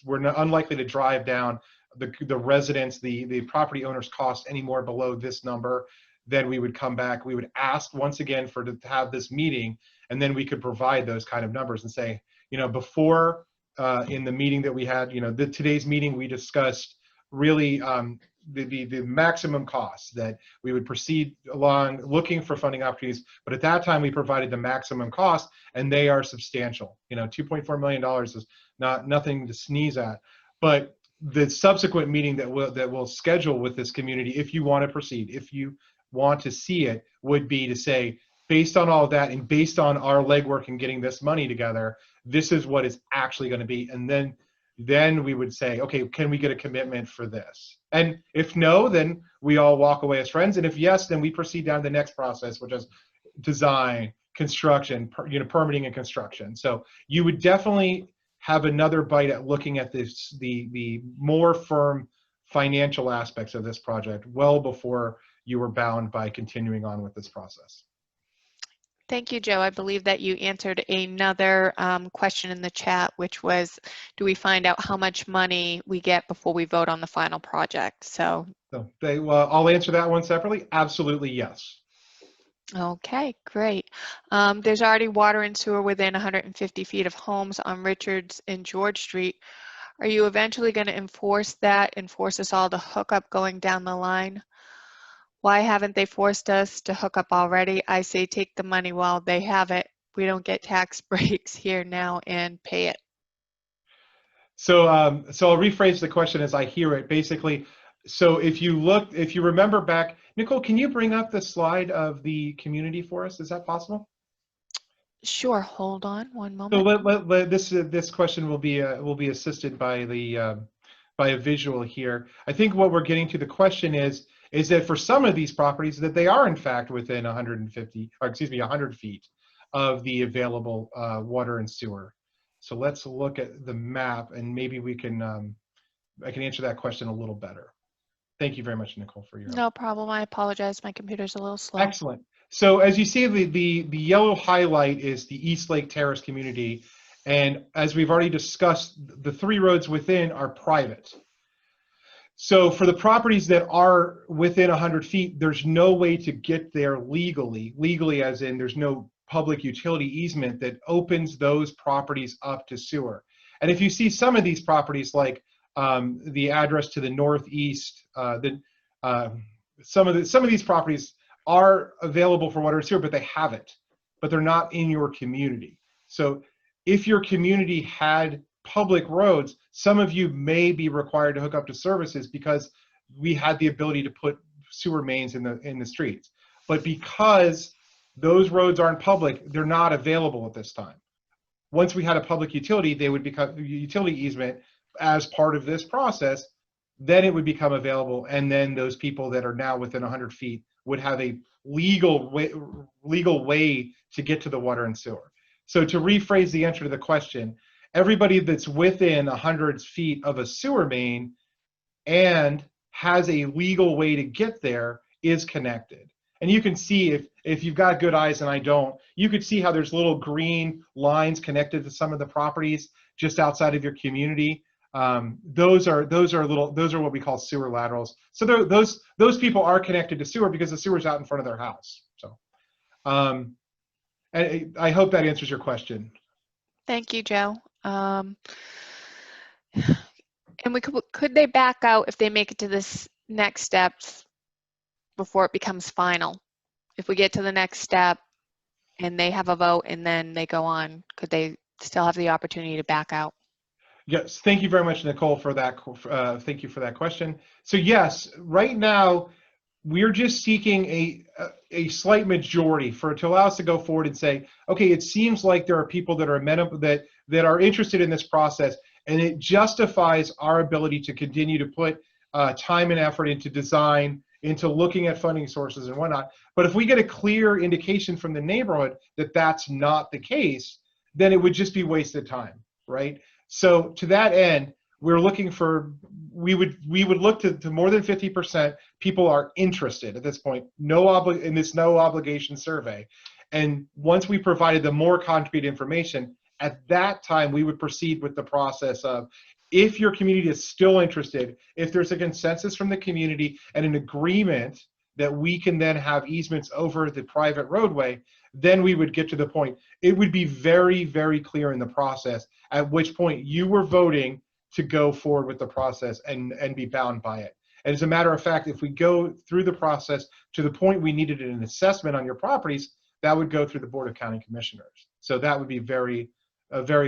We're unlikely to drive down the residents, the property owner's cost anymore below this number. then we would come back, we would ask once again to have this meeting, and then we could provide those kind of numbers and say, before in the meeting that we had, today's meeting, we discussed really the maximum costs that we would proceed along looking for funding opportunities. But at that time, we provided the maximum cost, and they are substantial. $2.4 million is nothing to sneeze at. But the subsequent meeting that we'll schedule with this community, if you want to proceed, if you want to see it, would be to say, based on all of that and based on our legwork and getting this money together, this is what it's actually going to be. And then we would say, okay, can we get a commitment for this? And if no, then we all walk away as friends. And if yes, then we proceed down to the next process, which is design, construction, permitting and construction. So you would definitely have another bite at looking at this, the more firm financial aspects of this project well before you were bound by continuing on with this process. Thank you, Joe. I believe that you answered another question in the chat, which was, do we find out how much money we get before we vote on the final project? So I'll answer that one separately. Absolutely, yes. Okay, great. There's already water and sewer within 150 feet of homes on Richards and George Street. Are you eventually going to enforce us all to hook up going down the line? Why haven't they forced us to hook up already? I say take the money while they have it. We don't get tax breaks here now and pay it. So I'll rephrase the question as I hear it. Basically, so if you remember back, Nicole, can you bring up the slide of the community for us? Is that possible? Sure. Hold on one moment. So this question will be assisted by a visual here. I think what we're getting to the question is that for some of these properties that they are in fact within 100 feet of the available water and sewer. So let's look at the map and maybe we can I can answer that question a little better. Thank you very much, Nicole, for your help. No problem. I apologize. My computer's a little slow. Excellent. So as you see, the yellow highlight is the East Lake Terrace community. And as we've already discussed, the 3 roads within are private. So for the properties that are within 100 feet, there's no way to get there legally as in there's no public utility easement that opens those properties up to sewer. And if you see some of these properties, like the address to the northeast, some of these properties are available for water and sewer, but they haven't, but they're not in your community. So if your community had public roads, some of you may be required to hook up to services because we had the ability to put sewer mains in the streets. But because those roads aren't public, they're not available at this time. Once we had a public utility, they would become utility easement as part of this process, then it would become available, and then those people that are now within 100 feet would have a legal way to get to the water and sewer. So to rephrase the answer to the question, everybody that's within 100 feet of a sewer main and has a legal way to get there is connected. And you can see, if you've got good eyes and I don't, you could see how there's little green lines connected to some of the properties just outside of your community. Those are what we call sewer laterals. So those people are connected to sewer because the sewer's out in front of their house. So I hope that answers your question. Thank you, Joe. And could they back out if they make it to this next steps before it becomes final? If we get to the next step and they have a vote and then they go on, could they still have the opportunity to back out? Yes, thank you very much, Nicole, for that. Thank you for that question. So yes, right now we're just seeking a slight majority to allow us to go forward and say, okay, it seems like there are people that are amenable, that are interested in this process, and it justifies our ability to continue to put time and effort into design, into looking at funding sources and whatnot. But if we get a clear indication from the neighborhood that that's not the case, then it would just be wasted time, right? So to that end, we're looking for, we would look to more than 50% people are interested at this point, in this no obligation survey. And once we provided the more concrete information, at that time we would proceed with the process of, if your community is still interested, if there's a consensus from the community and an agreement that we can then have easements over the private roadway, then we would get to the point. It would be very, very clear in the process at which point you were voting to go forward with the process and be bound by it. And as a matter of fact, if we go through the process to the point we needed an assessment on your properties, that would go through the Board of County Commissioners. So that would be a very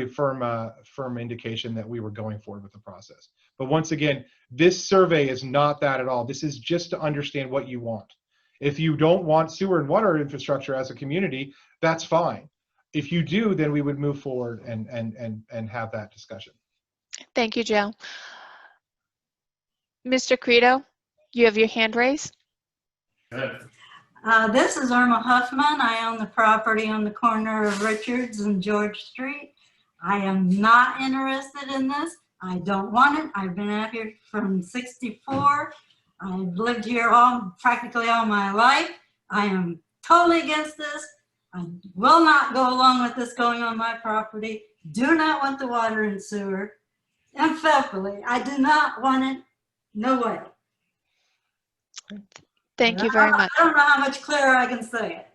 firm indication that we were going forward with the process. But once again, this survey is not that at all. This is just to understand what you want. If you don't want sewer and water infrastructure as a community, that's fine. If you do, then we would move forward and have that discussion. Thank you, Joe. Mr. Credo, you have your hand raised. Good. This is Irma Huffman. I own the property on the corner of Richards and George Street. I am not interested in this. I don't want it. I've been out here from '64. I've lived here practically all my life. I am totally against this. I will not go along with this going on my property. Do not want the water and sewer. Emphatically, I do not want it. No way. Thank you very much. I don't know how much clearer I can say it.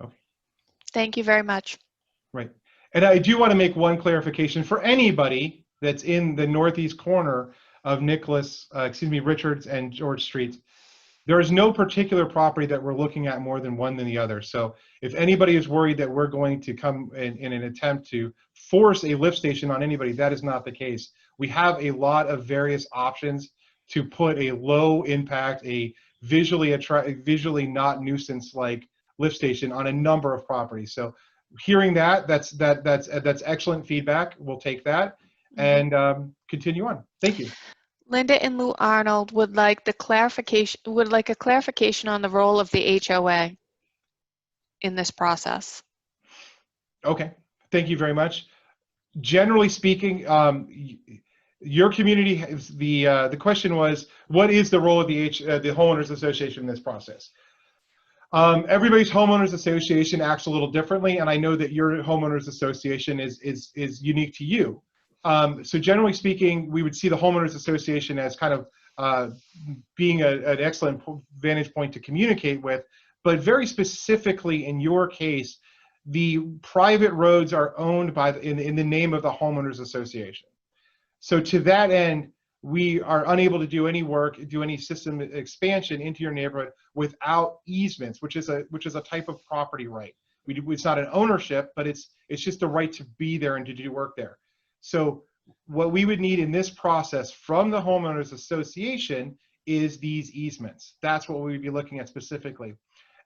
Okay. Thank you very much. Right. And I do want to make one clarification for anybody that's in the northeast corner of Richards and George Streets. There is no particular property that we're looking at more than one than the other. So if anybody is worried that we're going to come in an attempt to force a lift station on anybody, that is not the case. We have a lot of various options to put a low impact, a visually not nuisance-like lift station on a number of properties. So hearing that's excellent feedback. We'll take that and continue on. Thank you. Linda and Lou Arnold would like a clarification on the role of the HOA in this process. Okay, thank you very much. Generally speaking, your community has the question was, what is the role of the homeowners association in this process? Everybody's homeowners association acts a little differently, and I know that your homeowners association is unique to you. So generally speaking, we would see the homeowners association as kind of being an excellent vantage point to communicate with, but very specifically in your case, the private roads are owned by in the name of the homeowners association. So to that end, we are unable to do any work, do any system expansion into your neighborhood without easements, which is a type of property right. It's not an ownership, but it's just the right to be there and to do work there. So what we would need in this process from the homeowners association is these easements. That's what we would be looking at specifically.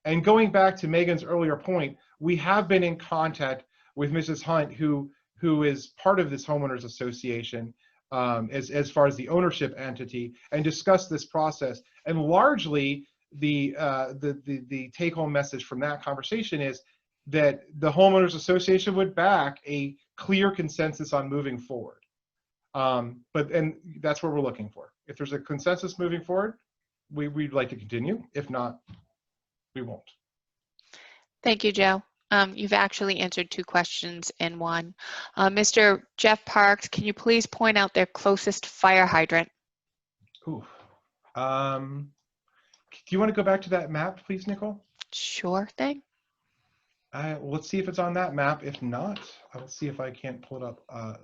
And going back to Megan's earlier point, we have been in contact with Mrs. Hunt, who is part of this homeowners association as far as the ownership entity, and discussed this process. And largely, the take-home message from that conversation is that the homeowners association would back a clear consensus on moving forward. And that's what we're looking for. If there's a consensus moving forward, we'd like to continue. If not, we won't. Thank you, Joe. You've actually answered two questions in one. Mr. Jeff Parks, can you please point out their closest fire hydrant? Ooh. Do you want to go back to that map, please, Nicole? Sure thing. Let's see if it's on that map. If not, I'll see if I can't pull it up.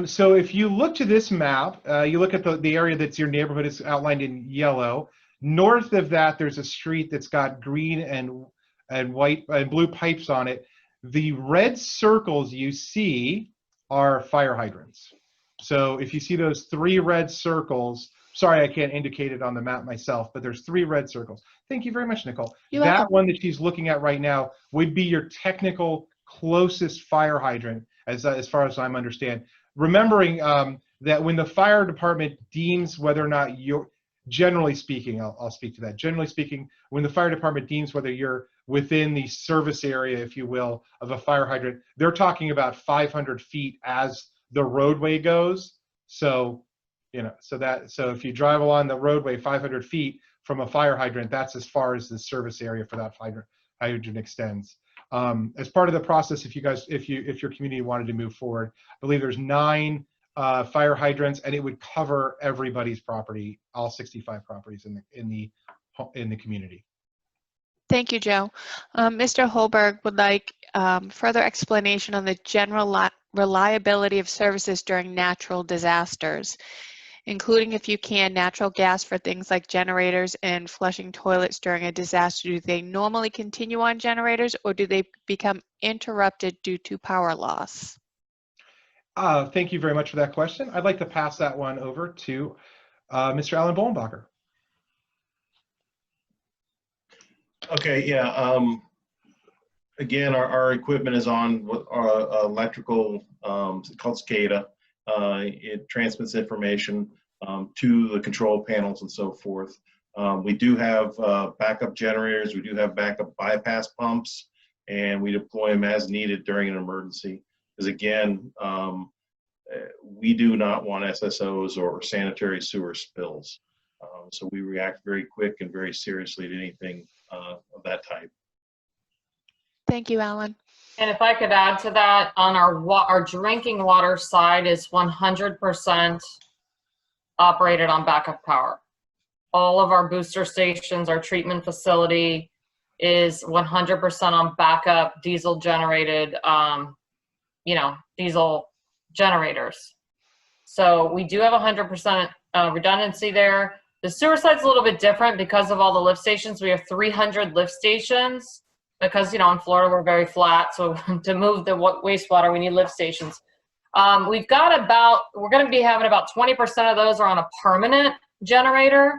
So if you look to this map, you look at the area that's your neighborhood is outlined in yellow. North of that, there's a street that's got green and white and blue pipes on it. The red circles you see are fire hydrants. So if you see those three red circles, sorry, I can't indicate it on the map myself, but there's three red circles. Thank you very much, Nicole. That one that she's looking at right now would be your technical closest fire hydrant, as far as I'm understand. Remembering that when the fire department deems whether or not you're, generally speaking, I'll speak to that. Generally speaking, when the fire department deems whether you're within the service area, if you will, of a fire hydrant, they're talking about 500 feet as the roadway goes. So, so if you drive along the roadway 500 feet from a fire hydrant, that's as far as the service area for that hydrant extends. As part of the process, if your community wanted to move forward, I believe there's 9 fire hydrants, and it would cover everybody's property, all 65 properties in the community. Thank you, Joe. Mr. Holberg would like further explanation on the general reliability of services during natural disasters, including, if you can, natural gas for things like generators and flushing toilets during a disaster. Do they normally continue on generators, or do they become interrupted due to power loss? Thank you very much for that question. I'd like to pass that one over to Mr. Alan Bolenbacher. Okay, yeah. Again, our equipment is on what our electrical, it's called SCADA. It transmits information to the control panels and so forth. We do have backup generators. We do have backup bypass pumps, and we deploy them as needed during an emergency. Because again, we do not want SSOs or sanitary sewer spills. So we react very quick and very seriously to anything of that type. Thank you, Alan. And if I could add to that, on our drinking water side is 100% operated on backup power. All of our booster stations, our treatment facility is 100% on backup diesel generated, diesel generators. So we do have 100% redundancy there. The sewer side's a little bit different because of all the lift stations. We have 300 lift stations because, in Florida we're very flat. So to move the wastewater, we need lift stations. We're going to be having about 20% of those are on a permanent generator.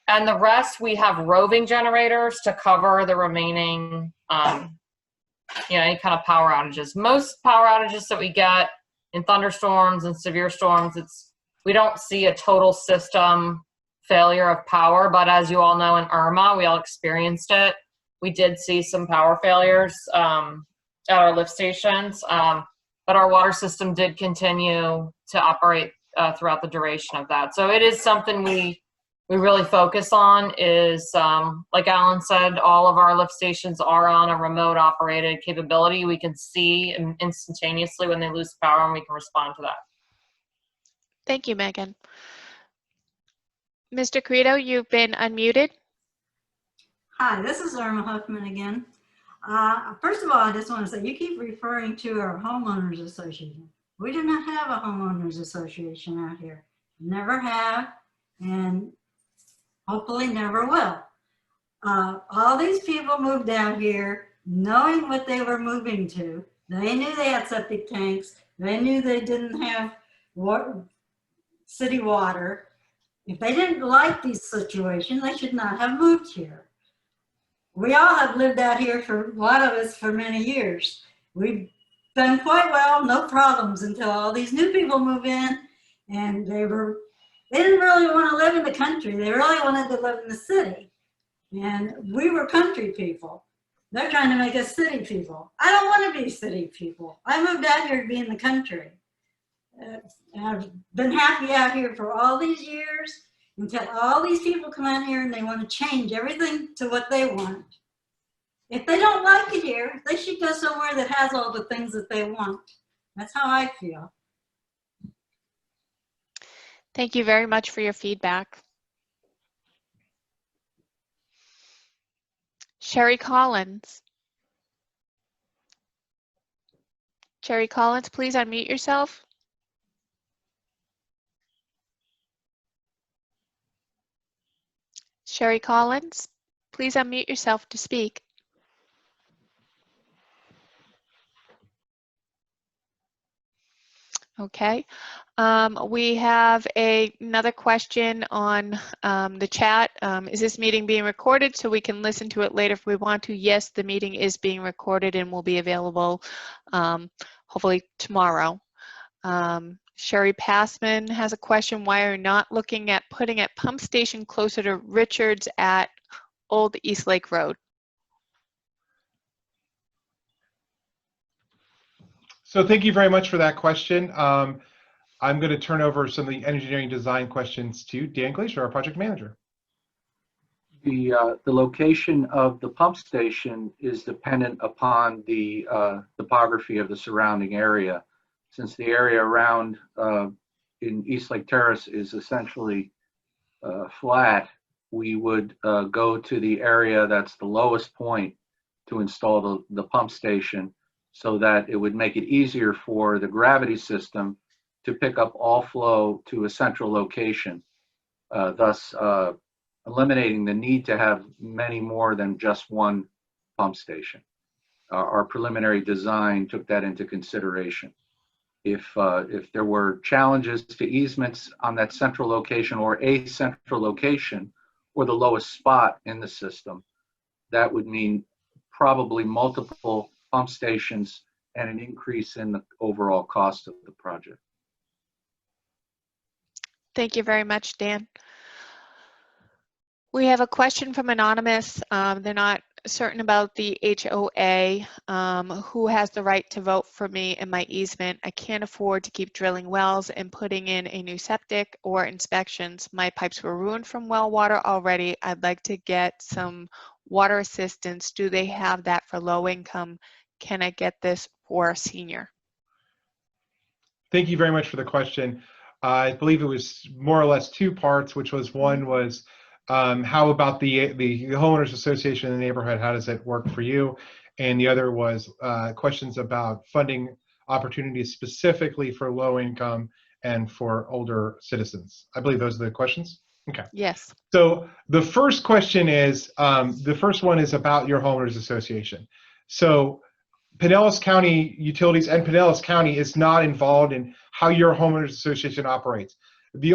And the rest, we have roving generators to cover the remaining, any kind of power outages. Most power outages that we get in thunderstorms and severe storms, we don't see a total system failure of power, but as you all know, in Irma, we all experienced it. We did see some power failures at our lift stations, but our water system did continue to operate throughout the duration of that. So it is something we really focus on is, like Alan said, all of our lift stations are on a remote operated capability. We can see instantaneously when they lose power and we can respond to that. Thank you, Megan. Mr. Credo, you've been unmuted. Hi, this is Irma Huffman again. First of all, I just want to say, you keep referring to our homeowners association. We do not have a homeowners association out here. Never have, and hopefully never will. All these people moved out here knowing what they were moving to. They knew they had septic tanks. They knew they didn't have city water. If they didn't like these situations, they should not have moved here. We all have lived out here, for a lot of us, for many years. We've done quite well, no problems, until all these new people move in, and they didn't really want to live in the country. They really wanted to live in the city. And we were country people. They're trying to make us city people. I don't want to be city people. I moved out here to be in the country. I've been happy out here for all these years until all these people come out here and they want to change everything to what they want. If they don't like it here, they should go somewhere that has all the things that they want. That's how I feel. Thank you very much for your feedback. Sherry Collins. Sherry Collins, please unmute yourself. Sherry Collins, please unmute yourself to speak. Okay. We have another question on the chat. Is this meeting being recorded so we can listen to it later if we want to? Yes, the meeting is being recorded and will be available hopefully tomorrow. Sherry Passman has a question. Why are you not looking at putting a pump station closer to Richards at Old East Lake Road? So thank you very much for that question. I'm going to turn over some of the engineering design questions to Dan Glacier, our project manager. The location of the pump station is dependent upon the topography of the surrounding area. Since the area around in East Lake Terrace is essentially flat, we would go to the area that's the lowest point to install the pump station, so that it would make it easier for the gravity system to pick up all flow to a central location, thus eliminating the need to have many more than just one pump station. Our preliminary design took that into consideration. If there were challenges to easements on that central location or a central location or the lowest spot in the system, that would mean probably multiple pump stations and an increase in the overall cost of the project. Thank you very much, Dan. We have a question from Anonymous. They're not certain about the HOA. Who has the right to vote for me in my easement? I can't afford to keep drilling wells and putting in a new septic or inspections. My pipes were ruined from well water already. I'd like to get some water assistance. Do they have that for low income? Can I get this for a senior? Thank you very much for the question. I believe it was more or less two parts, which was one was how about the homeowners association in the neighborhood? How does it work for you? And the other was questions about funding opportunities specifically for low income and for older citizens. I believe those are the questions. Okay. Yes. So the first question is, the first one is about your homeowners association. So Pinellas County Utilities and Pinellas County is not involved in how your homeowners association operates. The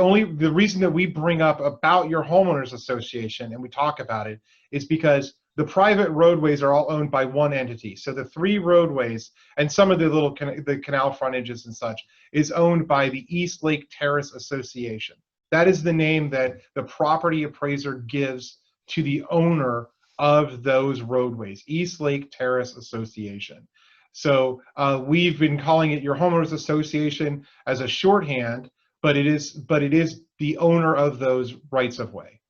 reason that we bring up about your homeowners association and we talk about it is because the private roadways are all owned by one entity. So the 3 roadways and some of the little the canal frontages and such is owned by the East Lake Terrace Association. That is the name that the property appraiser gives to the owner of those roadways, East Lake Terrace Association. So we've been calling it your homeowners association as a shorthand, but it is the owner of those rights of way,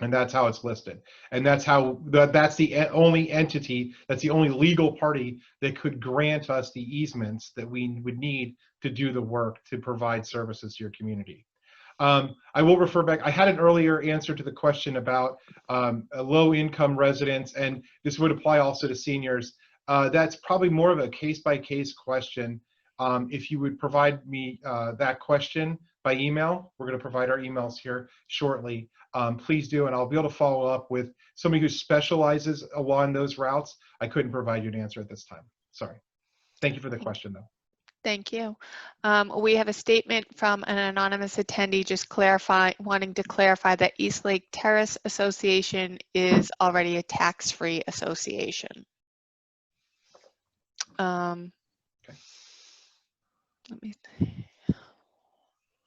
and that's how it's listed. And that's how that's the only entity, that's the only legal party that could grant us the easements that we would need to do the work to provide services to your community. I will refer back. I had an earlier answer to the question about low-income residents, and this would apply also to seniors. That's probably more of a case-by-case question. If you would provide me that question by email, we're going to provide our emails here shortly. Please do, and I'll be able to follow up with somebody who specializes along those routes. I couldn't provide you an answer at this time. Sorry. Thank you for the question, though. Thank you. We have a statement from an anonymous attendee just wanting to clarify that East Lake Terrace Association is already a tax-free association. Okay. Let me,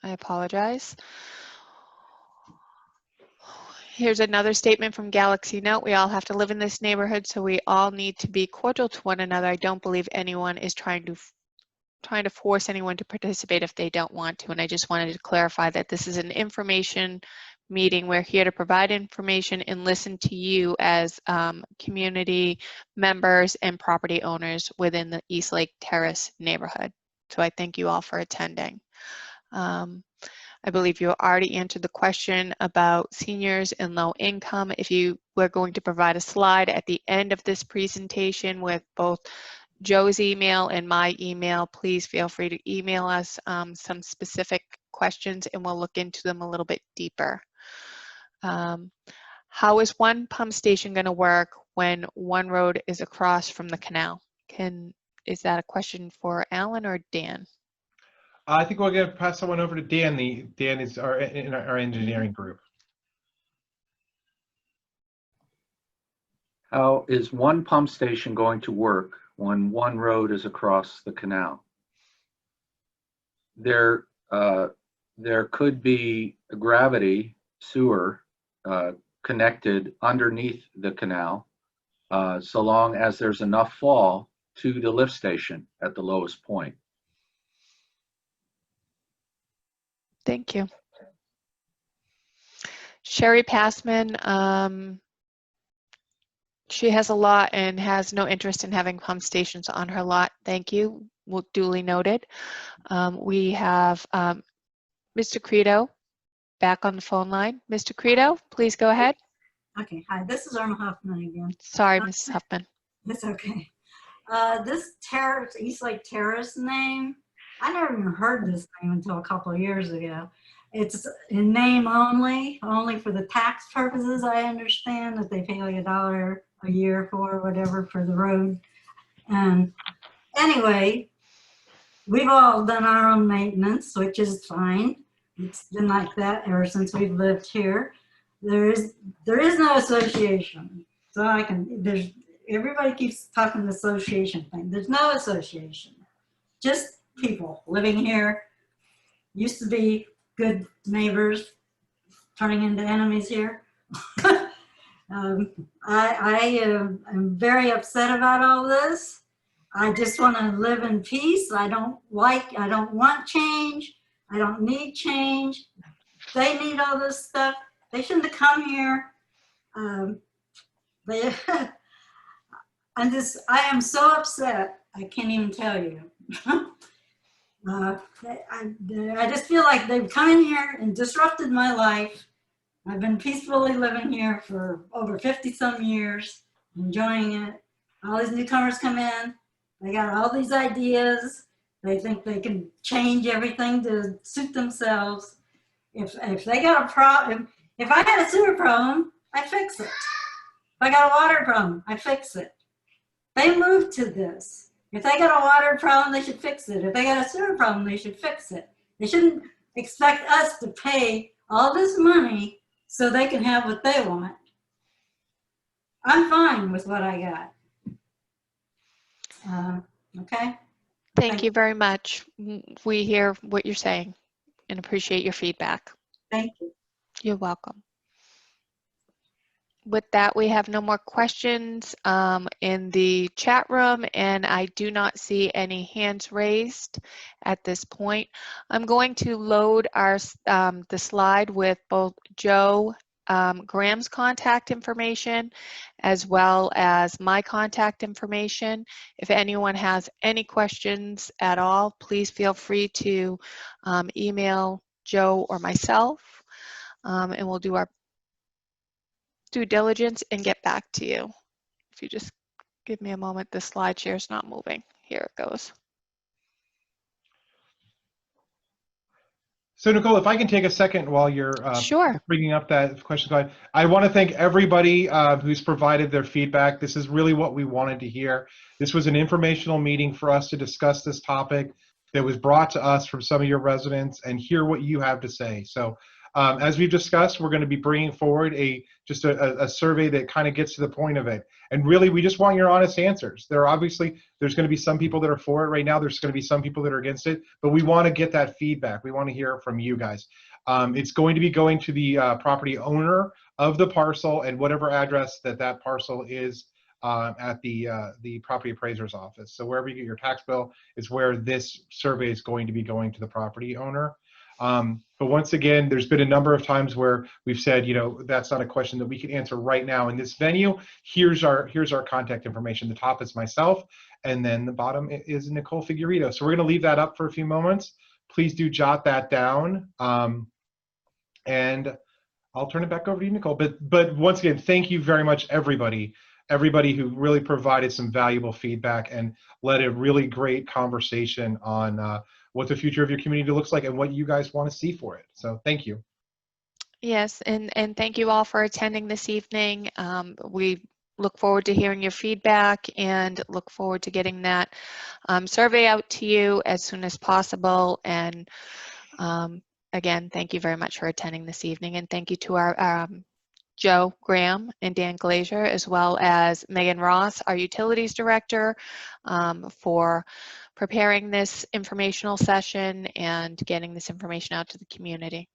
I apologize. Here's another statement from Galaxy Note. We all have to live in this neighborhood, so we all need to be cordial to one another. I don't believe anyone is trying to force anyone to participate if they don't want to. And I just wanted to clarify that this is an information meeting. We're here to provide information and listen to you as community members and property owners within the East Lake Terrace neighborhood. So I thank you all for attending. I believe you already answered the question about seniors and low income. We're going to provide a slide at the end of this presentation with both Joe's email and my email. Please feel free to email us some specific questions and we'll look into them a little bit deeper. How is one pump station going to work when one road is across from the canal? Is that a question for Alan or Dan? I think we're going to pass that one over to Dan. Dan is in our engineering group. How is one pump station going to work when one road is across the canal? There could be a gravity sewer connected underneath the canal, so long as there's enough fall to the lift station at the lowest point. Thank you. Sherry Passman, she has a lot and has no interest in having pump stations on her lot. Thank you. Duly noted. We have Mr. Credo, back on the phone line. Mr. Credo, please go ahead. Okay, hi, this is Irma Huffman again. Sorry, Mrs. Huffman. It's okay. This terrace, East Lake Terrace name, I never even heard this name until a couple of years ago. It's in name only for the tax purposes. I understand that they pay like $1 a year for or whatever for the road. And anyway, we've all done our own maintenance, which is fine. It's been like that ever since we've lived here. There is no association. So everybody keeps talking the association thing. There's no association. Just people living here. Used to be good neighbors, turning into enemies here. I am very upset about all this. I just want to live in peace. I don't want change. I don't need change. They need all this stuff. They shouldn't have come here. I am so upset. I can't even tell you. I just feel like they've come in here and disrupted my life. I've been peacefully living here for over 50 some years, enjoying it. All these newcomers come in. They got all these ideas. They think they can change everything to suit themselves. If they got a problem, if I had a sewer problem, I fix it. If I got a water problem, I fix it. They moved to this. If they got a water problem, they should fix it. If they got a sewer problem, they should fix it. They shouldn't expect us to pay all this money so they can have what they want. I'm fine with what I got. Okay? Thank you very much. We hear what you're saying and appreciate your feedback. Thank you. You're welcome. With that, we have no more questions in the chat room, and I do not see any hands raised at this point. I'm going to load the slide with both Joe Graham's contact information as well as my contact information. If anyone has any questions at all, please feel free to email Joe or myself, and we'll do our due diligence and get back to you. If you just give me a moment, the slide share is not moving. Here it goes. So Nicole, if I can take a second while you're Sure. bringing up that question, I want to thank everybody who's provided their feedback. This is really what we wanted to hear. This was an informational meeting for us to discuss this topic that was brought to us from some of your residents and hear what you have to say. So as we've discussed, we're going to be bringing forward just a survey that kind of gets to the point of it. And really, we just want your honest answers. There's going to be some people that are for it right now. There's going to be some people that are against it. But we want to get that feedback. We want to hear from you guys. It's going to be going to the property owner of the parcel and whatever address that parcel is at the property appraiser's office. So wherever you get your tax bill is where this survey is going to be going to the property owner. But once again, there's been a number of times where we've said, that's not a question that we can answer right now in this venue. Here's our contact information. The top is myself, and then the bottom is Nicole Figueredo. So we're going to leave that up for a few moments. Please do jot that down, and I'll turn it back over to you, Nicole. But once again, thank you very much, everybody who really provided some valuable feedback and led a really great conversation on what the future of your community looks like and what you guys want to see for it. So thank you. Yes, and thank you all for attending this evening. We look forward to hearing your feedback and look forward to getting that survey out to you as soon as possible. And again, thank you very much for attending this evening, and thank you to our Joe Graham and Dan Glazier, as well as Megan Ross, our Utilities Director, for preparing this informational session and getting this information out to the community.